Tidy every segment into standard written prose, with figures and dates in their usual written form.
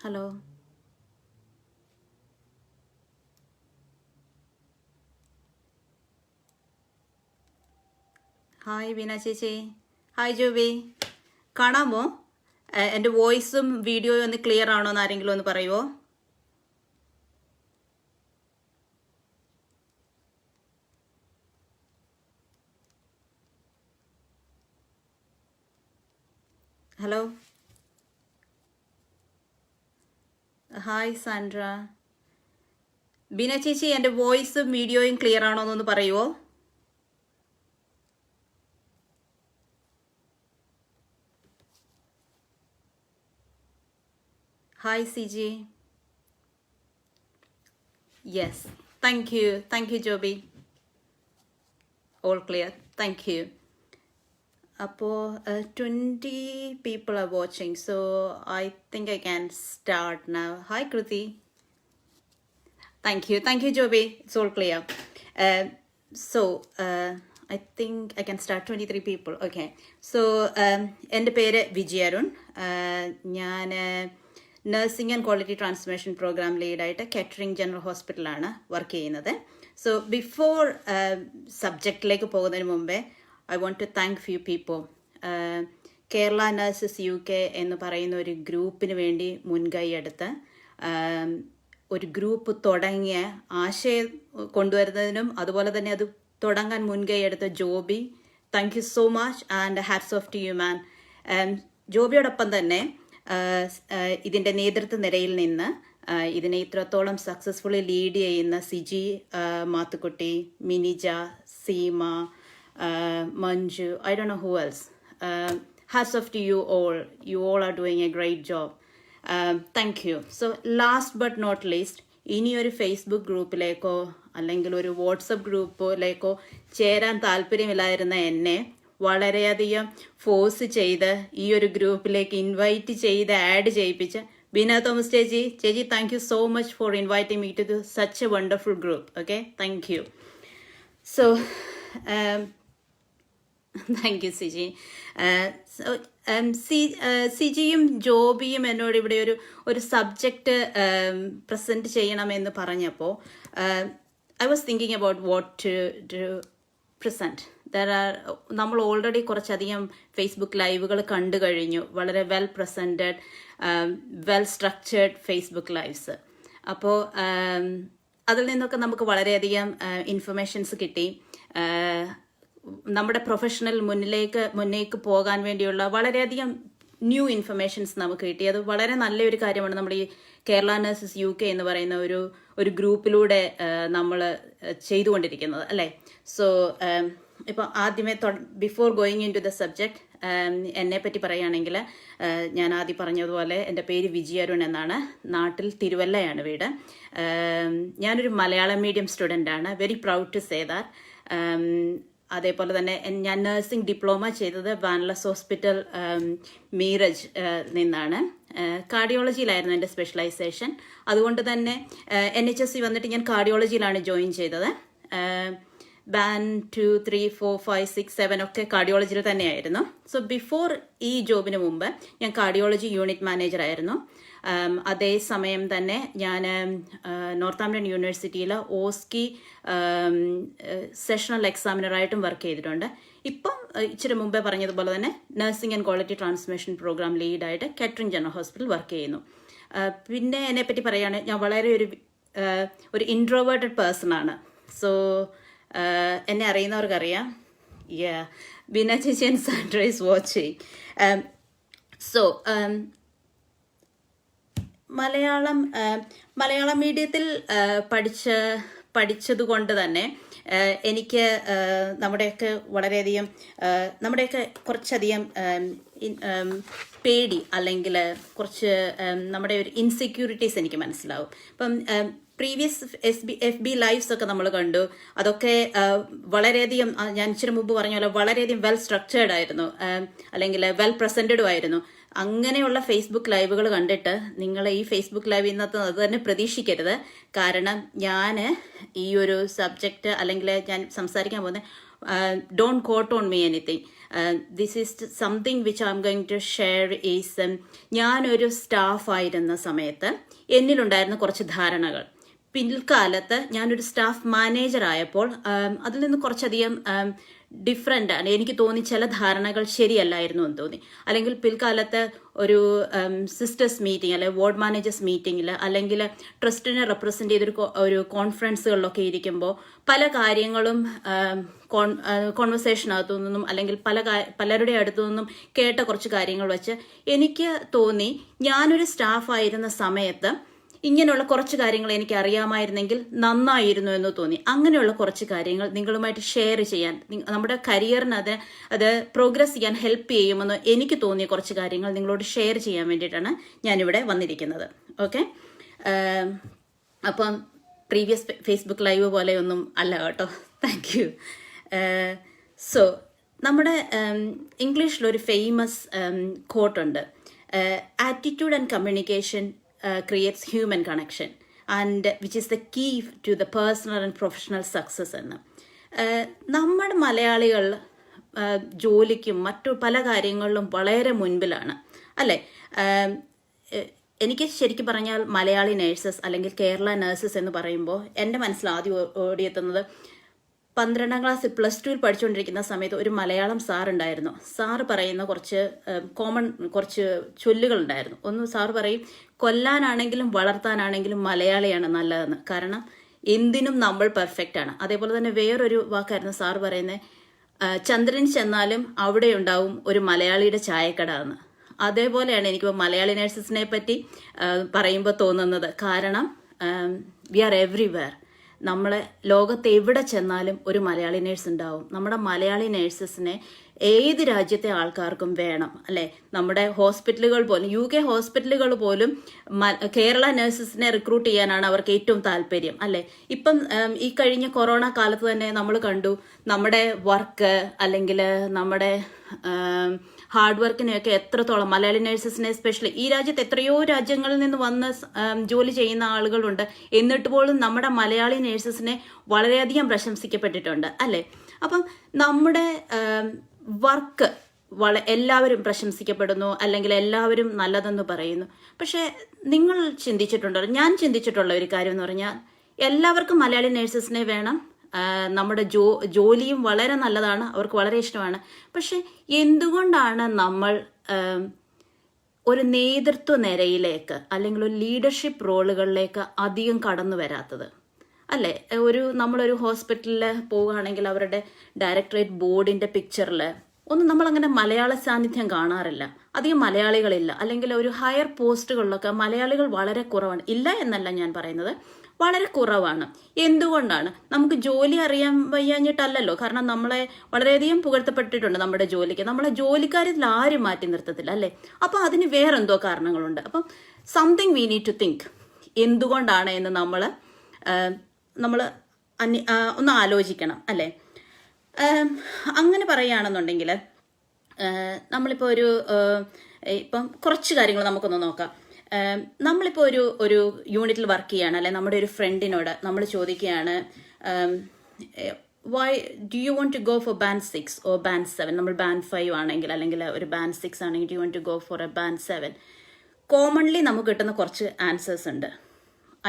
Hello. Hi വീണ ചേച്ചി. Hi Joby. കാണാമോ? എൻ്റെ വോയിസും വീഡിയോയും ഒന്ന് ക്ലിയർ ആണോ എന്ന് ആരെങ്കിലും ഒന്ന് പറയുമോ? ഹലോ. Hi Sandra. ബീന ചേച്ചി, എൻ്റെ വോയിസും വീഡിയോയും ക്ലിയർ ആണോ എന്നൊന്ന് പറയുമോ? Hi C G. Yes, thank you Joby. All clear, thank you. അപ്പോൾ 20 people are watching, so I think I can start now. Hi Kruti. Thank you Joby. It's all clear. I think I can start. 23 people. Okay. So എൻ്റെ പേര് വിജി അരുൺ. ഞാൻ nursing and quality transformation programme ലീഡായിട്ട് Kettering general ഹോസ്പിറ്റലാണ് work ചെയ്യുന്നത്. So before സബ്ജക്റ്റിലേക്ക് പോകുന്നതിന് മുമ്പേ I want to thank few people. Kerala nurses UK എന്ന് പറയുന്ന ഒരു ഗ്രൂപ്പിന് വേണ്ടി മുൻകൈ എടുത്ത് ഒരു ഗ്രൂപ്പ് തുടങ്ങിയ ആശയം കൊണ്ടുവരുന്നതിനും അതുപോലെ തന്നെ അത് തുടങ്ങാൻ മുൻകൈ എടുത്ത Joby, thank you so much and hats off to you man. ജോബിയോടൊപ്പം തന്നെ ഇതിൻ്റെ നേതൃത്വ നിരയിൽ നിന്ന് ഇതിനെ ഇത്രത്തോളം സക്സസ്ഫുള്ളി ലീഡ് ചെയ്യുന്ന Siji Mathukutty, Minija, Seema, Manju, I don't know who else. Hats off to you all. You all are doing a great job. Thank you. So last but not least, ഇനി ഒരു ഫേസ്ബുക്ക് ഗ്രൂപ്പിലേക്കോ അല്ലെങ്കിൽ ഒരു വാട്സപ്പ് ഗ്രൂപ്പിലേക്കോ ചേരാൻ താല്പര്യമില്ലായിരുന്ന എന്നെ വളരെയധികം ഫോഴ്സ് ചെയ്ത് ഈ ഒരു ഗ്രൂപ്പിലേക്ക് ഇൻവൈറ്റ് ചെയ്ത് ആഡ് ചെയ്യിപ്പിച്ച ബീന തോമസ് ചേച്ചി, thank you so much for inviting me to such a wonderful group. Okay, thank you. So thank you Siji. സിജിയും ജോബിയും എന്നോട് ഇവിടെ ഒരു സബ്ജക്റ്റ് പ്രസൻറ്റ് ചെയ്യണമെന്ന് പറഞ്ഞപ്പോൾ I was thinking about what to present. നമ്മൾ ഓൾറെഡി കുറച്ചധികം ഫേസ്ബുക്ക് ലൈവുകൾ കണ്ടു കഴിഞ്ഞു. വളരെ well presented, well structured Facebook lives. അപ്പോൾ അതിൽ നിന്നൊക്കെ നമുക്ക് വളരെയധികം ഇൻഫർമേഷൻസ് കിട്ടി. നമ്മുടെ പ്രൊഫഷണൽ മുന്നേക്ക് പോകാൻ വേണ്ടിയുള്ള വളരെയധികം ന്യൂ ഇൻഫർമേഷൻസ് നമുക്ക് കിട്ടി. അത് വളരെ നല്ലൊരു കാര്യമാണ്. നമ്മുടെ ഈ കേരള നഴ്സസ് UK എന്ന് പറയുന്ന ഒരു ഗ്രൂപ്പിലൂടെ നമ്മൾ ചെയ്തുകൊണ്ടിരിക്കുന്നത്, അല്ലേ? സോ ഇപ്പോൾ ആദ്യമേ before going into the subject, എന്നെ പറ്റി പറയുകയാണെങ്കിൽ ഞാൻ ആദ്യം പറഞ്ഞതുപോലെ എൻ്റെ പേര് വിജി അരുൺ എന്നാണ്. നാട്ടിൽ തിരുവല്ലയാണ് വീട്. ഞാനൊരു മലയാളം മീഡിയം സ്റ്റുഡൻ്റാണ്. Very proud to say that. അതേപോലെ തന്നെ ഞാൻ നഴ്സിംഗ് ഡിപ്ലോമ ചെയ്തത് വാൻലസ് ഹോസ്പിറ്റൽ മീറജ് നിന്നാണ്. കാർഡിയോളജിയിലായിരുന്നു എൻ്റെ സ്പെഷ്യലൈസേഷൻ. അതുകൊണ്ട് തന്നെ NHSC വന്നിട്ട് ഞാൻ കാർഡിയോളജിയിലാണ് ജോയിൻ ചെയ്തത്. ബാൻ 2, 3, 4, 5, 6, 7 ഒക്കെ കാർഡിയോളജിയിൽ തന്നെയായിരുന്നു. സോ ബിഫോർ ഈ ജോബിന് മുമ്പ് ഞാൻ കാർഡിയോളജി യൂണിറ്റ് മാനേജർ ആയിരുന്നു. അതേസമയം തന്നെ ഞാൻ നോർത്താംപ്ടൺ യൂണിവേഴ്സിറ്റിയിൽ ഓസ്കി സെഷണൽ എക്സാമിനറായിട്ടും വർക്ക് ചെയ്തിട്ടുണ്ട്. ഇപ്പം ഇച്ചിരി മുമ്പേ പറഞ്ഞതുപോലെ തന്നെ nursing and quality transformation programme ലീഡായിട്ട് കാറ്ററിംഗ് ജനറൽ ഹോസ്പിറ്റൽ വർക്ക് ചെയ്യുന്നു. പിന്നെ എന്നെപ്പറ്റി പറയുകയാണെങ്കിൽ ഞാൻ വളരെ ഒരു ഇൻട്രോവേർട്ടഡ് പേഴ്സണാണ്. സോ എന്നെ അറിയുന്നവർക്കറിയാം. ബീന ചേച്ചി and Sandra is watching. So Malayalam മീഡിയത്തിൽ പഠിച്ചത് കൊണ്ട് തന്നെ എനിക്ക് നമ്മുടെയൊക്കെ കുറച്ചധികം പേടി അല്ലെങ്കിൽ കുറച്ച് നമ്മുടെ ഒരു ഇൻസെക്യൂരിറ്റീസ് എനിക്ക് മനസ്സിലാവും. ഇപ്പം പ്രീവിയസ് FB ലൈവ്സ് ഒക്കെ നമ്മൾ കണ്ടു. അതൊക്കെ വളരെയധികം, ഞാൻ ഇച്ചിരി മുമ്പ് പറഞ്ഞ പോലെ വളരെയധികം വെൽ സ്ട്രക്ചേർഡ് ആയിരുന്നു, അല്ലെങ്കിൽ വെൽ പ്രസന്റഡും ആയിരുന്നു. അങ്ങനെയുള്ള ഫേസ്ബുക്ക് ലൈവുകൾ കണ്ടിട്ട് നിങ്ങൾ ഈ ഫേസ്ബുക്ക് ലൈവ് ഇന്നത്തെ അത് തന്നെ പ്രതീക്ഷിക്കരുത്. കാരണം ഞാൻ ഈ ഒരു സബ്ജക്റ്റ് അല്ലെങ്കിൽ ഞാൻ സംസാരിക്കാൻ പോകുന്ന don't quote on me anything. This is something which I'm going to share is ഞാനൊരു സ്റ്റാഫായിരുന്ന സമയത്ത് എന്നിലുണ്ടായിരുന്ന കുറച്ച് ധാരണകൾ പിൽക്കാലത്ത് ഞാനൊരു സ്റ്റാഫ് മാനേജർ ആയപ്പോൾ അതിൽ നിന്ന് കുറച്ചധികം ഡിഫറെൻ്റ് ആണ്. എനിക്ക് തോന്നി ചില ധാരണകൾ ശരിയല്ലായിരുന്നു എന്ന് തോന്നി. അല്ലെങ്കിൽ പിൽക്കാലത്ത് ഒരു സിസ്റ്റേഴ്സ് മീറ്റിംഗ് അല്ലെങ്കിൽ വാർഡ് മാനേജേഴ്സ് മീറ്റിങ്ങിൽ അല്ലെങ്കിൽ ട്രസ്റ്റിനെ റെപ്രസെൻ്റ് ചെയ്തൊരു ഒരു കോൺഫറൻസുകളിലൊക്കെ ഇരിക്കുമ്പോൾ പല കാര്യങ്ങളും കോൺവെർസേഷനകത്തു നിന്നും അല്ലെങ്കിൽ പലരുടെ അടുത്തു നിന്നും കേട്ട കുറച്ച് കാര്യങ്ങൾ വെച്ച് എനിക്ക് തോന്നി ഞാനൊരു സ്റ്റാഫായിരുന്ന സമയത്ത് ഇങ്ങനെയുള്ള കുറച്ച് കാര്യങ്ങൾ എനിക്ക് അറിയാമായിരുന്നെങ്കിൽ നന്നായിരുന്നു എന്ന് തോന്നി. അങ്ങനെയുള്ള കുറച്ച് കാര്യങ്ങൾ നിങ്ങളുമായിട്ട് ഷെയർ ചെയ്യാൻ, നമ്മുടെ കരിയറിന് അത് പ്രോഗ്രസ് ചെയ്യാൻ ഹെൽപ്പ് ചെയ്യുമെന്ന് എനിക്ക് തോന്നിയ കുറച്ച് കാര്യങ്ങൾ നിങ്ങളോട് ഷെയർ ചെയ്യാൻ വേണ്ടിയിട്ടാണ് ഞാനിവിടെ വന്നിരിക്കുന്നത്. ഓക്കെ, അപ്പം പ്രീവിയസ് ഫേസ്ബുക്ക് ലൈവ് പോലെയൊന്നും അല്ല കേട്ടോ. Thank you. സോ നമ്മുടെ ഇംഗ്ലീഷിലൊരു ഫേമസ് കോട്ടുണ്ട്, attitude and communication creates human connection and which is the key to the personal and professional success എന്ന്. നമ്മുടെ മലയാളികൾ ജോലിക്കും മറ്റു പല കാര്യങ്ങളിലും വളരെ മുൻപിലാണ് അല്ലേ. എനിക്ക് ശരിക്കും പറഞ്ഞാൽ മലയാളി നേഴ്സസ് അല്ലെങ്കിൽ കേരള നേഴ്സസ് എന്ന് പറയുമ്പോൾ എൻ്റെ മനസ്സിൽ ആദ്യം ഓടിയെത്തുന്നത് 12ാം ക്ലാസ്സിൽ +2 പഠിച്ചുകൊണ്ടിരിക്കുന്ന സമയത്ത് ഒരു മലയാളം സാർ ഉണ്ടായിരുന്നു. സാറ് പറയുന്ന കുറച്ച് ചൊല്ലുകളുണ്ടായിരുന്നു. ഒന്ന് സാറ് പറയും, കൊല്ലാനാണെങ്കിലും വളർത്താനാണെങ്കിലും മലയാളിയാണ് നല്ലതെന്ന്. കാരണം എന്തിനും നമ്മൾ പെർഫെക്റ്റ് ആണ്. അതേപോലെ തന്നെ വേറൊരു വാക്കായിരുന്നു സാറ് പറയുന്നത്, ചന്ദ്രൻ ചെന്നാലും അവിടെ ഉണ്ടാവും ഒരു മലയാളിയുടെ ചായക്കട എന്ന്. അതേപോലെയാണ് എനിക്ക് മലയാളി നേഴ്സസിനെ പറ്റി പറയുമ്പോൾ തോന്നുന്നത്. കാരണം വി ആർ എവ്രിവെയർ. നമ്മളെ ലോകത്ത് എവിടെ ചെന്നാലും ഒരു മലയാളി നേഴ്സ് ഉണ്ടാവും. നമ്മുടെ മലയാളി നേഴ്സസിനെ ഏത് രാജ്യത്തെ ആൾക്കാർക്കും വേണം അല്ലേ. നമ്മുടെ ഹോസ്പിറ്റലുകൾ പോലും, UK ഹോസ്പിറ്റലുകൾ പോലും കേരള നേഴ്സസിനെ റിക്രൂട്ട് ചെയ്യാനാണ് അവർക്ക് ഏറ്റവും താല്പര്യം അല്ലേ. ഇപ്പം ഈ കഴിഞ്ഞ കൊറോണ കാലത്ത് തന്നെ നമ്മൾ കണ്ടു, നമ്മുടെ വർക്ക് അല്ലെങ്കിൽ നമ്മുടെ ഹാർഡ് വർക്കിനെയൊക്കെ എത്രത്തോളം മലയാളി നേഴ്സസിനെ എസ്പെഷ്യലി ഈ രാജ്യത്ത് എത്രയോ രാജ്യങ്ങളിൽ നിന്ന് വന്ന് ജോലി ചെയ്യുന്ന ആളുകളുണ്ട്. എന്നിട്ട് പോലും നമ്മുടെ മലയാളി നേഴ്സസിനെ വളരെയധികം പ്രശംസിക്കപ്പെട്ടിട്ടുണ്ട് അല്ലേ. അപ്പം നമ്മുടെ വർക്ക് എല്ലാവരും പ്രശംസിക്കപ്പെടുന്നു അല്ലെങ്കിൽ എല്ലാവരും നല്ലതെന്ന് പറയുന്നു. പക്ഷെ നിങ്ങൾ ചിന്തിച്ചിട്ടുണ്ടോ, ഞാൻ ചിന്തിച്ചിട്ടുള്ള ഒരു കാര്യം എന്ന് പറഞ്ഞാൽ എല്ലാവർക്കും മലയാളി നേഴ്സസിനെ വേണം. നമ്മുടെ ജോലിയും വളരെ നല്ലതാണ്, അവർക്ക് വളരെ ഇഷ്ടമാണ്. പക്ഷെ എന്തുകൊണ്ടാണ് നമ്മൾ ഒരു നേതൃത്വ നിരയിലേക്ക് അല്ലെങ്കിൽ ഒരു ലീഡർഷിപ്പ് റോളുകളിലേക്ക് അധികം കടന്നു വരാത്തത് അല്ലേ. നമ്മളൊരു ഹോസ്പിറ്റലിൽ പോവുകയാണെങ്കിൽ അവരുടെ ഡയറക്ടറേറ്റ് ബോർഡിന്റെ പിക്ചറിൽ ഒന്നും നമ്മളങ്ങനെ മലയാള സാന്നിധ്യം കാണാറില്ല. അധികം മലയാളികളില്ല. അല്ലെങ്കിൽ ഒരു ഹയർ പോസ്റ്റുകളിലൊക്കെ മലയാളികൾ വളരെ കുറവാണ്. ഇല്ല എന്നല്ല ഞാൻ പറയുന്നത്, വളരെ കുറവാണ്. എന്തുകൊണ്ടാണ്? നമുക്ക് ജോലി അറിയാൻ വയ്യാഞ്ഞിട്ടല്ലല്ലോ. കാരണം നമ്മളെ വളരെയധികം പുകഴ്ത്തപ്പെട്ടിട്ടുണ്ട് നമ്മുടെ ജോലിക്ക്. നമ്മളെ ജോലിക്കാരിൽ ആരും മാറ്റി നിർത്തത്തില്ല അല്ലേ. അപ്പം അതിന് വേറെന്തോ കാരണങ്ങളുണ്ട്. അപ്പം something we need to think. എന്തുകൊണ്ടാണ് എന്ന് നമ്മൾ ഒന്ന് ആലോചിക്കണം അല്ലേ. അങ്ങനെ പറയുകയാണെന്നുണ്ടെങ്കിൽ നമ്മളിപ്പോൾ ഇപ്പം കുറച്ച് കാര്യങ്ങൾ നമുക്കൊന്ന് നോക്കാം. നമ്മളിപ്പോൾ ഒരു യൂണിറ്റിൽ വർക്ക് ചെയ്യുകയാണ് അല്ലെ. നമ്മുടെ ഒരു ഫ്രണ്ടിനോട് നമ്മൾ ചോദിക്കുകയാണ്, why do you want to go for band 6 or band 7? നമ്മൾ ബാൻഡ് 5 ആണെങ്കിൽ അല്ലെങ്കിൽ ഒരു ബാൻഡ് 6 ആണെങ്കിൽ do you want to go for a band 7? Commonly നമുക്ക് കിട്ടുന്ന കുറച്ച് ആൻസേഴ്സ് ഉണ്ട്.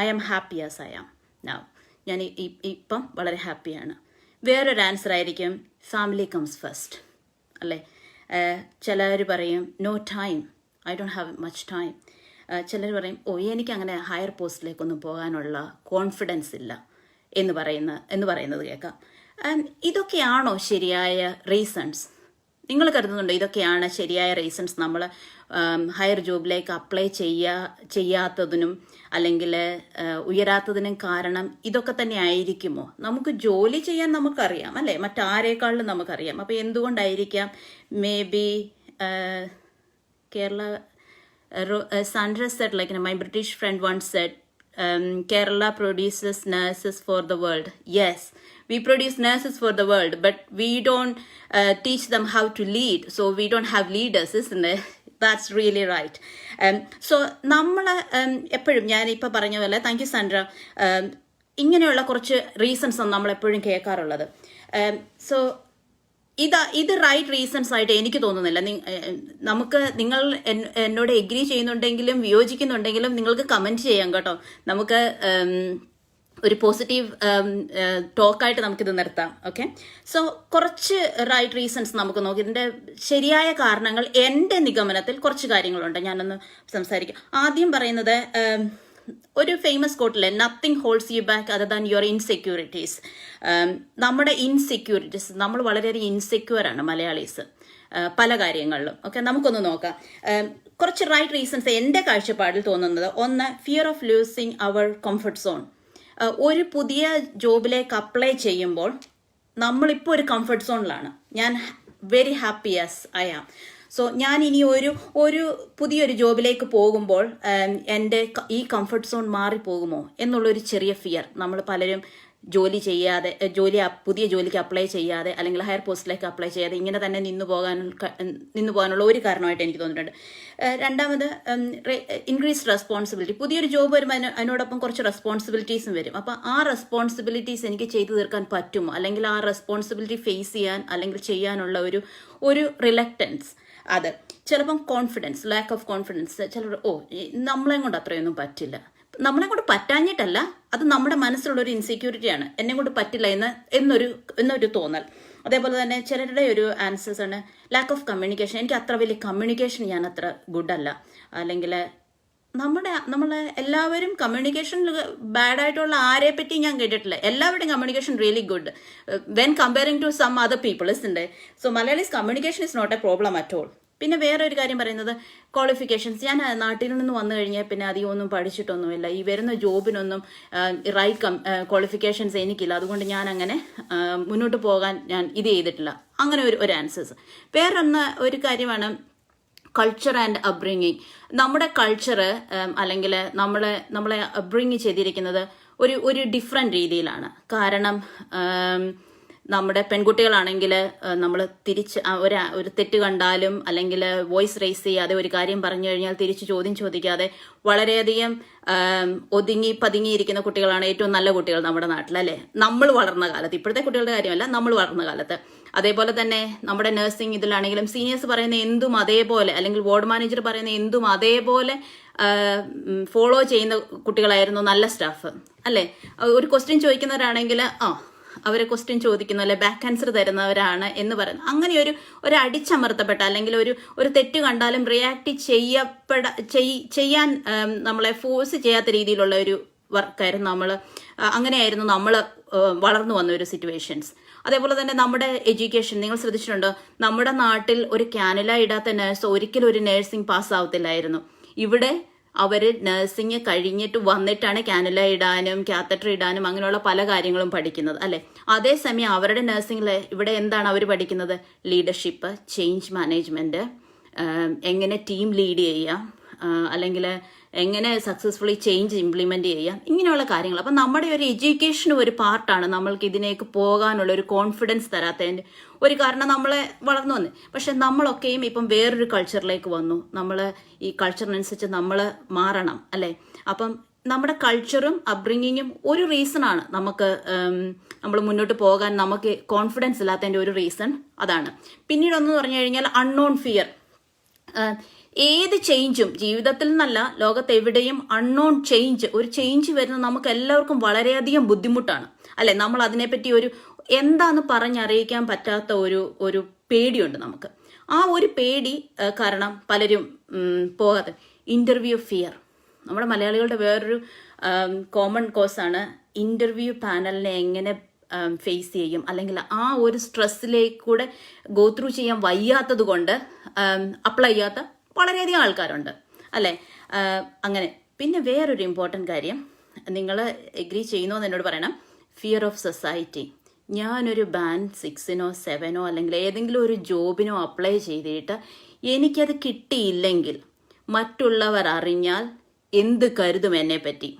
I am happy as I am now. ഞാൻ ഇപ്പം വളരെ ഹാപ്പിയാണ്. വേറൊരു ആൻസർ ആയിരിക്കും ഫാമിലി കംസ് ഫസ്റ്റ് അല്ലേ. ചിലർ പറയും no time, I don't have much time. ചിലർ പറയും എനിക്ക് അങ്ങനെ ഹയർ പോസ്റ്റിലേക്കൊന്നും പോകാനുള്ള കോൺഫിഡൻസ് ഇല്ല എന്ന് പറയുന്നത് കേൾക്കാം. ഇതൊക്കെയാണോ ശരിയായ റീസൺസ്? നിങ്ങൾ കരുതുന്നുണ്ടോ ഇതൊക്കെയാണ് ശരിയായ റീസൺസ് നമ്മൾ ഹയർ ജോബിലേക്ക് അപ്ലൈ ചെയ്യാത്തതിനും അല്ലെങ്കിൽ ഉയരാത്തതിനും കാരണം ഇതൊക്കെ തന്നെ ആയിരിക്കുമോ? നമുക്ക് ജോലി ചെയ്യാൻ നമുക്കറിയാം അല്ലേ, മറ്റാരേക്കാളിലും നമുക്കറിയാം. അപ്പോൾ എന്തുകൊണ്ടായിരിക്കാം? Maybe Kerala Sandra said, like, my British friend once said, Kerala produces nurses for the world. Yes, we produce nurses for the world, but we don't teach them how to lead. So we don't have leaders, isn't it? That's really right. So നമ്മൾ എപ്പോഴും ഞാനിപ്പോൾ പറഞ്ഞ പോലെ, thank you Sandra, ഇങ്ങനെയുള്ള കുറച്ച് reasons ആണ് നമ്മളെപ്പോഴും കേൾക്കാറുള്ളത്. So ഇത് റൈറ്റ് റീസൺസ് ആയിട്ട് എനിക്ക് തോന്നുന്നില്ല. നമുക്ക് നിങ്ങൾ എന്നോട് എഗ്രി ചെയ്യുന്നുണ്ടെങ്കിലും വിയോജിക്കുന്നുണ്ടെങ്കിലും നിങ്ങൾക്ക് കമന്റ് ചെയ്യാം കേട്ടോ. നമുക്ക് ഒരു പോസിറ്റീവ് ടോക്കായിട്ട് നമുക്കിത് നിർത്താം. ഓക്കെ, സോ കുറച്ച് റൈറ്റ് റീസൺസ് നമുക്ക് നോക്കി. ഇതിന്റെ ശരിയായ കാരണങ്ങൾ എൻ്റെ നിഗമനത്തിൽ കുറച്ച് കാര്യങ്ങളുണ്ട്, ഞാനൊന്ന് സംസാരിക്കാം. ആദ്യം പറയുന്നത് ഒരു ഫേമസ് കോട്ടിലെ nothing holds you back other than your insecurities. നമ്മുടെ ഇൻസെക്യൂരിറ്റീസ്, നമ്മൾ വളരെയധികം ഇൻസെക്യൂർ ആണ് മലയാളീസ് പല കാര്യങ്ങളിലും. ഓക്കെ, നമുക്കൊന്ന് നോക്കാം. കുറച്ച് റൈറ്റ് റീസൺസ് എൻ്റെ കാഴ്ചപ്പാടിൽ തോന്നുന്നത്, ഒന്ന്, fear of losing our comfort zone. ഒരു പുതിയ ജോബിലേക്ക് അപ്ലൈ ചെയ്യുമ്പോൾ നമ്മളിപ്പോൾ ഒരു കംഫർട്ട് സോണിലാണ്. ഞാൻ very happy as I am. So ഞാൻ ഇനി ഒരു പുതിയൊരു ജോബിലേക്ക് പോകുമ്പോൾ എൻ്റെ ഈ കംഫർട്ട് സോൺ മാറിപ്പോകുമോ എന്നുള്ളൊരു ചെറിയ ഫിയർ നമ്മൾ പലരും പുതിയ ജോലിക്ക് അപ്ലൈ ചെയ്യാതെ അല്ലെങ്കിൽ ഹയർ പോസ്റ്റിലേക്ക് അപ്ലൈ ചെയ്യാതെ ഇങ്ങനെ തന്നെ നിന്നു പോകാനുള്ള ഒരു കാരണമായിട്ട് എനിക്ക് തോന്നിയിട്ടുണ്ട്. രണ്ടാമത്, ഇൻക്രീസ്ഡ് റെസ്പോൺസിബിലിറ്റി. പുതിയൊരു ജോബ് വരുമ്പോൾ അതിനോടൊപ്പം കുറച്ച് റെസ്പോൺസിബിലിറ്റീസും വരും. അപ്പം ആ റെസ്പോൺസിബിലിറ്റീസ് എനിക്ക് ചെയ്തു തീർക്കാൻ പറ്റുമോ, അല്ലെങ്കിൽ ആ റെസ്പോൺസിബിലിറ്റി ഫേസ് ചെയ്യാൻ അല്ലെങ്കിൽ ചെയ്യാനുള്ള ഒരു റിലക്റ്റൻസ്, അത് ചിലപ്പം കോൺഫിഡൻസ്, ലാക്ക് ഓഫ് കോൺഫിഡൻസ്. ചിലർ നമ്മളെ കൊണ്ട് അത്രയൊന്നും പറ്റില്ല, നമ്മളെ കൊണ്ട് പറ്റാഞ്ഞിട്ടല്ല, അത് നമ്മുടെ മനസ്സിലുള്ളൊരു ഇൻസെക്യൂരിറ്റിയാണ്, എന്നെ കൊണ്ട് പറ്റില്ല എന്നൊരു തോന്നൽ. അതേപോലെ തന്നെ ചിലരുടെ ഒരു ആൻസേഴ്സ് ആണ് ലാക്ക് ഓഫ് കമ്മ്യൂണിക്കേഷൻ. എനിക്ക് അത്ര വലിയ കമ്മ്യൂണിക്കേഷൻ ഞാൻ അത്ര ഗുഡല്ല, അല്ലെങ്കിൽ നമ്മളെ എല്ലാവരും കമ്മ്യൂണിക്കേഷനിൽ ബാഡായിട്ടുള്ള ആരെ പറ്റി ഞാൻ കേട്ടിട്ടില്ല. എല്ലാവരുടെയും communication really good when comparing to some other peoples ഉണ്ട്. So Malayalees communication is not a problem at all. പിന്നെ വേറെ ഒരു കാര്യം പറയുന്നത് ക്വാളിഫിക്കേഷൻസ്. ഞാൻ നാട്ടിൽ നിന്ന് വന്നു കഴിഞ്ഞാൽ പിന്നെ അധികം ഒന്നും പഠിച്ചിട്ടൊന്നുമില്ല, ഈ വരുന്ന ജോബിനൊന്നും റൈറ്റ് ക്വാളിഫിക്കേഷൻസ് എനിക്കില്ല, അതുകൊണ്ട് ഞാൻ അങ്ങനെ മുന്നോട്ട് പോകാൻ ഞാൻ ഇത് ചെയ്തിട്ടില്ല. അങ്ങനെ ഒരു ആൻസേഴ്സ്. ഒരു കാര്യമാണ് കൾച്ചർ ആൻഡ് അപ്ബ്രിങ്ങിങ്. നമ്മുടെ കൾച്ചർ അല്ലെങ്കിൽ നമ്മളെ അപ്ബ്രിങ് ചെയ്തിരിക്കുന്നത് ഒരു ഡിഫറെൻറ്റ് രീതിയിലാണ്. കാരണം നമ്മുടെ പെൺകുട്ടികളാണെങ്കിൽ നമ്മൾ തിരിച്ച് ഒരു തെറ്റ് കണ്ടാലും അല്ലെങ്കിൽ വോയിസ് റേസ് ചെയ്യാതെ ഒരു കാര്യം പറഞ്ഞു കഴിഞ്ഞാൽ തിരിച്ച് ചോദ്യം ചോദിക്കാതെ വളരെയധികം പതുങ്ങിയിരിക്കുന്ന കുട്ടികളാണ് ഏറ്റവും നല്ല കുട്ടികൾ നമ്മുടെ നാട്ടിൽ, അല്ലേ? നമ്മൾ വളർന്ന കാലത്ത്, ഇപ്പോഴത്തെ കുട്ടികളുടെ കാര്യമല്ല, നമ്മൾ വളർന്ന കാലത്ത്. അതേപോലെ തന്നെ നമ്മുടെ നഴ്സിംഗ് ഇതിലാണെങ്കിലും സീനിയേഴ്സ് പറയുന്ന എന്തും അതേപോലെ, അല്ലെങ്കിൽ വാർഡ് മാനേജർ പറയുന്ന എന്തും അതേപോലെ ഫോളോ ചെയ്യുന്ന കുട്ടികളായിരുന്നു നല്ല സ്റ്റാഫ്, അല്ലേ? ഒരു ക്വസ്റ്റ്യൻ ചോദിക്കുന്നവരാണെങ്കിൽ അവരെ ക്വസ്റ്റ്യൻ ചോദിക്കുന്നു, അല്ലെ ബാക്ക് ആൻസർ തരുന്നവരാണ് എന്ന് പറയുന്നു. അങ്ങനെ ഒരു അടിച്ചമർത്തപ്പെട്ട അല്ലെങ്കിൽ ഒരു തെറ്റ് കണ്ടാലും റിയാക്ട് ചെയ്യാൻ നമ്മളെ ഫോഴ്സ് ചെയ്യാത്ത രീതിയിലുള്ള ഒരു വർക്കായിരുന്നു അങ്ങനെയായിരുന്നു നമ്മൾ വളർന്നു വന്ന ഒരു സിറ്റുവേഷൻസ്. അതേപോലെ തന്നെ നമ്മുടെ എഡ്യൂക്കേഷൻ നിങ്ങൾ ശ്രദ്ധിച്ചിട്ടുണ്ടോ? നമ്മുടെ നാട്ടിൽ ഒരു കാനുല ഇടാത്ത നേഴ്സ് ഒരിക്കലും ഒരു നേഴ്സിംഗ് പാസ്സാവത്തില്ലായിരുന്നു. ഇവിടെ അവർ നഴ്സിംഗ് കഴിഞ്ഞിട്ട് വന്നിട്ടാണ് കാനുല ഇടാനും കാത്തറ്റർ ഇടാനും അങ്ങനെയുള്ള പല കാര്യങ്ങളും പഠിക്കുന്നത്, അല്ലെ? അതേസമയം അവരുടെ നഴ്സിംഗിൽ ഇവിടെ എന്താണ് അവർ പഠിക്കുന്നത്? ലീഡർഷിപ്പ്, ചേഞ്ച് മാനേജ്മെന്റ്, എങ്ങനെ ടീം ലീഡ് ചെയ്യാം, അല്ലെങ്കിൽ എങ്ങനെ സക്സസ്ഫുള്ളി ചേഞ്ച് ഇംപ്ലിമെന്റ് ചെയ്യാം, ഇങ്ങനെയുള്ള കാര്യങ്ങൾ. അപ്പം നമ്മുടെ ഒരു എഡ്യൂക്കേഷനും ഒരു പാർട്ടാണ് നമ്മൾക്ക് ഇതിലേക്ക് പോകാനുള്ള ഒരു കോൺഫിഡൻസ് തരാത്തതിൻ്റെ ഒരു കാരണം. നമ്മളെ വളർന്നു വന്ന്, പക്ഷെ നമ്മളൊക്കെയും ഇപ്പം വേറൊരു കൾച്ചറിലേക്ക് വന്നു. നമ്മൾ ഈ കൾച്ചറിനനുസരിച്ച് നമ്മൾ മാറണം, അല്ലേ? അപ്പം നമ്മുടെ കൾച്ചറും അപ്ബ്രിങ്ങിങ്ങും ഒരു റീസണാണ് നമ്മൾ മുന്നോട്ട് പോകാൻ നമുക്ക് കോൺഫിഡൻസ് ഇല്ലാത്തതിൻ്റെ ഒരു റീസൺ അതാണ്. പിന്നീടൊന്ന് പറഞ്ഞു കഴിഞ്ഞാൽ അൺനോൺ ഫിയർ. ഏത് ചേഞ്ചും ജീവിതത്തിൽ നിന്നല്ല ലോകത്തെവിടെയും അൺനോൺ ഒരു ചേഞ്ച് വരുന്നത് നമുക്ക് എല്ലാവർക്കും വളരെയധികം ബുദ്ധിമുട്ടാണ്, അല്ലെ? നമ്മൾ അതിനെപ്പറ്റി എന്താന്ന് പറഞ്ഞറിയിക്കാൻ പറ്റാത്ത ഒരു പേടിയുണ്ട് നമുക്ക്. ആ ഒരു പേടി കാരണം പലരും പോകാതെ. ഇന്റർവ്യൂ ഫിയർ നമ്മുടെ മലയാളികളുടെ വേറൊരു കോമൺ കോസാണ്. ഇന്റർവ്യൂ പാനലിനെ എങ്ങനെ ഫേസ് ചെയ്യും, അല്ലെങ്കിൽ ആ ഒരു സ്ട്രെസ്സിലേക്കൂടെ ഗോ ത്രൂ ചെയ്യാൻ വയ്യാത്തത് കൊണ്ട് അപ്ലൈ ചെയ്യാത്ത വളരെയധികം ആൾക്കാരുണ്ട്, അല്ലേ? അങ്ങനെ. പിന്നെ വേറൊരു ഇമ്പോർട്ടൻറ്റ് കാര്യം, നിങ്ങൾ എഗ്രി ചെയ്യുന്നോ എന്ന് എന്നോട് പറയണം. Fear of society. ഞാനൊരു ബാൻഡ് 6 7 അല്ലെങ്കിൽ ഏതെങ്കിലും ഒരു ജോബിനോ അപ്ലൈ ചെയ്തിട്ട് എനിക്കത് കിട്ടിയില്ലെങ്കിൽ മറ്റുള്ളവർ അറിഞ്ഞാൽ എന്ത് കരുതും എന്നെ പറ്റി,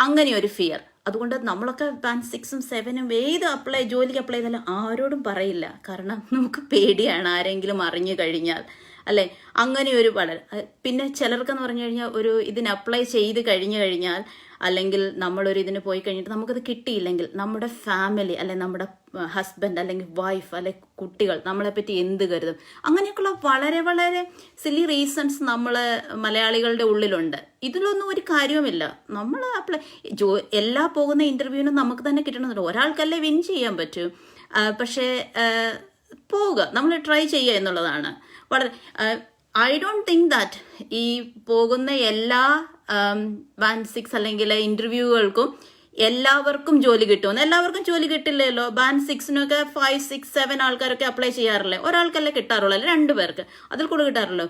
അങ്ങനെ ഒരു ഫിയർ. അതുകൊണ്ട് നമ്മളൊക്കെ ബാൻഡ് 6 7 ഏത് ജോലിക്ക് അപ്ലൈ ചെയ്താലും ആരോടും പറയില്ല. കാരണം നമുക്ക് പേടിയാണ് ആരെങ്കിലും അറിഞ്ഞു കഴിഞ്ഞാൽ, അല്ലേ? അങ്ങനെ ഒരു വളരെ പിന്നെ ചിലർക്കെന്ന് പറഞ്ഞു കഴിഞ്ഞാൽ ഒരു ഇതിന് അപ്ലൈ ചെയ്ത് കഴിഞ്ഞാൽ അല്ലെങ്കിൽ നമ്മളൊരു ഇതിന് പോയി കഴിഞ്ഞിട്ട് നമുക്കത് കിട്ടിയില്ലെങ്കിൽ നമ്മുടെ ഫാമിലി അല്ലെ നമ്മുടെ ഹസ്ബൻഡ് അല്ലെങ്കിൽ വൈഫ് അല്ലെ കുട്ടികൾ നമ്മളെപ്പറ്റി എന്ത് കരുതും? അങ്ങനെയൊക്കെയുള്ള വളരെ വളരെ സില്ലി റീസൺസ് നമ്മൾ മലയാളികളുടെ ഉള്ളിലുണ്ട്. ഇതിലൊന്നും ഒരു കാര്യവുമില്ല. നമ്മൾ എല്ലാ പോകുന്ന ഇന്റർവ്യൂവിനും നമുക്ക് തന്നെ കിട്ടണമെന്നില്ല. ഒരാൾക്കല്ലേ വിൻ ചെയ്യാൻ പറ്റൂ. പക്ഷേ പോവുക, നമ്മൾ ട്രൈ ചെയ്യുക എന്നുള്ളതാണ് വളരെ. ഐ ഡോണ്ട് തിങ്ക് ദാറ്റ് ഈ പോകുന്ന എല്ലാ ബാൻഡ് 6 അല്ലെങ്കിൽ ഇന്റർവ്യൂകൾക്കും എല്ലാവർക്കും ജോലി കിട്ടുമെന്ന്. എല്ലാവർക്കും ജോലി കിട്ടില്ലല്ലോ. ബാൻഡ് 6-നൊക്കെ 5, 6, 7 ആൾക്കാരൊക്കെ അപ്ലൈ ചെയ്യാറില്ലേ? ഒരാൾക്കല്ലേ കിട്ടാറുള്ളൂ, അല്ലെ 2 പേർക്ക്, അതിൽ കൂടെ കിട്ടാറുള്ളൂ.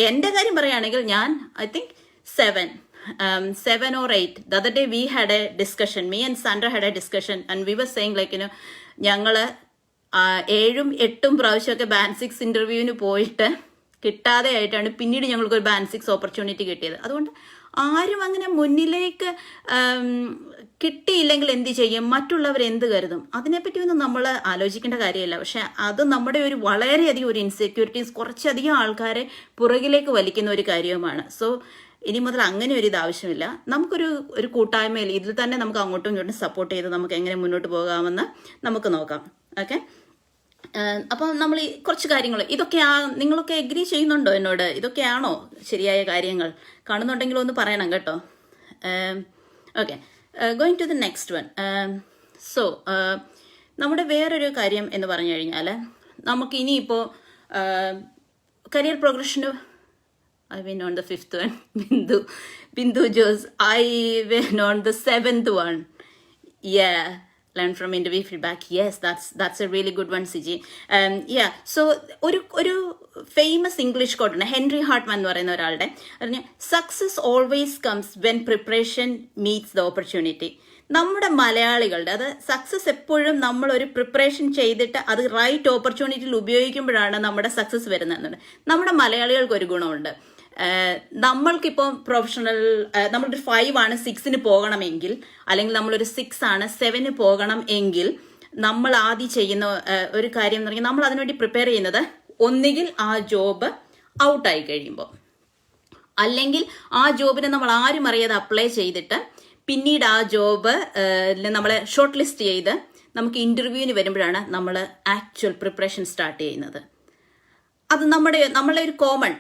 എൻ്റെ കാര്യം പറയുകയാണെങ്കിൽ ഞാൻ I think 7 or 8. The other day we had a discussion, me and Sandra had a discussion and we were saying like, ഞങ്ങള് 7, 8 പ്രാവശ്യമൊക്കെ ബാൻഡ് 6 ഇന്റർവ്യൂവിന് പോയിട്ട് കിട്ടാതെ ആയിട്ടാണ് പിന്നീട് ഞങ്ങൾക്കൊരു ബാൻഡ് 6 ഓപ്പർച്യൂണിറ്റി കിട്ടിയത്. അതുകൊണ്ട് ആരും അങ്ങനെ മുന്നിലേക്ക് കിട്ടിയില്ലെങ്കിൽ എന്ത് ചെയ്യും, മറ്റുള്ളവർ എന്ത് കരുതും, അതിനെപ്പറ്റിയൊന്നും നമ്മൾ ആലോചിക്കേണ്ട കാര്യമില്ല. പക്ഷെ അത് നമ്മുടെ ഒരു വളരെയധികം ഒരു ഇൻസെക്യൂരിറ്റീസ് കുറച്ചധികം ആൾക്കാരെ പുറകിലേക്ക് വലിക്കുന്ന ഒരു കാര്യവുമാണ്. സോ ഇനി മുതൽ അങ്ങനെ ഒരു ഇത് ആവശ്യമില്ല. നമുക്കൊരു കൂട്ടായ്മയിൽ ഇതിൽ തന്നെ നമുക്ക് അങ്ങോട്ടും ഇങ്ങോട്ടും സപ്പോർട്ട് ചെയ്ത് നമുക്ക് എങ്ങനെ മുന്നോട്ട് പോകാമെന്ന് നമുക്ക് നോക്കാം. ഓക്കെ, അപ്പം നമ്മൾ ഈ കുറച്ച് കാര്യങ്ങൾ നിങ്ങളൊക്കെ എഗ്രി ചെയ്യുന്നുണ്ടോ എന്നോട്? ഇതൊക്കെയാണോ ശരിയായ കാര്യങ്ങൾ? കാണുന്നുണ്ടെങ്കിൽ ഒന്ന് പറയണം കേട്ടോ. Okay, going to the next one. So നമ്മുടെ വേറൊരു കാര്യം എന്ന് പറഞ്ഞു കഴിഞ്ഞാൽ നമുക്ക് ഇനിയിപ്പോൾ കരിയർ പ്രോഗ്രഷന് I went on the 5th one. Bindu Jose, I went on the 7th one. Yeah, learn from interview feedback. Yes, that's a really good one, Vigi. Yeah, so ഒരു famous English quote ഉണ്ട്, Henry Hartmann എന്ന് പറയുന്ന ഒരാളുടെ. Success always comes when preparation meats the opportunity. നമ്മുടെ മലയാളികളുടെ അത് success എപ്പോഴും നമ്മൾ ഒരു പ്രിപ്പറേഷൻ ചെയ്തിട്ട് അത് റൈറ്റ് ഓപ്പർച്യൂണിറ്റിയിൽ ഉപയോഗിക്കുമ്പോഴാണ് നമ്മുടെ സക്സസ് വരുന്നത്. നമ്മുടെ മലയാളികൾക്ക് ഒരു ഗുണമുണ്ട്. നമ്മൾക്കിപ്പോൾ പ്രൊഫഷണൽ നമ്മളൊരു 5 ആണ് 6-ന് പോകണമെങ്കിൽ, അല്ലെങ്കിൽ നമ്മളൊരു 6 ആണ് 7-ന് പോകണം എങ്കിൽ നമ്മൾ ആദ്യം ചെയ്യുന്ന ഒരു കാര്യം എന്ന് പറഞ്ഞാൽ നമ്മൾ അതിനുവേണ്ടി പ്രിപ്പയർ ചെയ്യുന്നത് ഒന്നുകിൽ ആ ജോബ് ഔട്ടായി കഴിയുമ്പോൾ, അല്ലെങ്കിൽ ആ ജോബിനെ നമ്മൾ ആരും അറിയാതെ അപ്ലൈ ചെയ്തിട്ട് പിന്നീട് ആ ജോബ് നമ്മളെ ഷോർട്ട് ലിസ്റ്റ് ചെയ്ത് നമുക്ക് ഇന്റർവ്യൂവിന് വരുമ്പോഴാണ് നമ്മൾ ആക്ച്വൽ പ്രിപ്പറേഷൻ സ്റ്റാർട്ട് ചെയ്യുന്നത്. അത് നമ്മളെ ഒരു കോമൺ,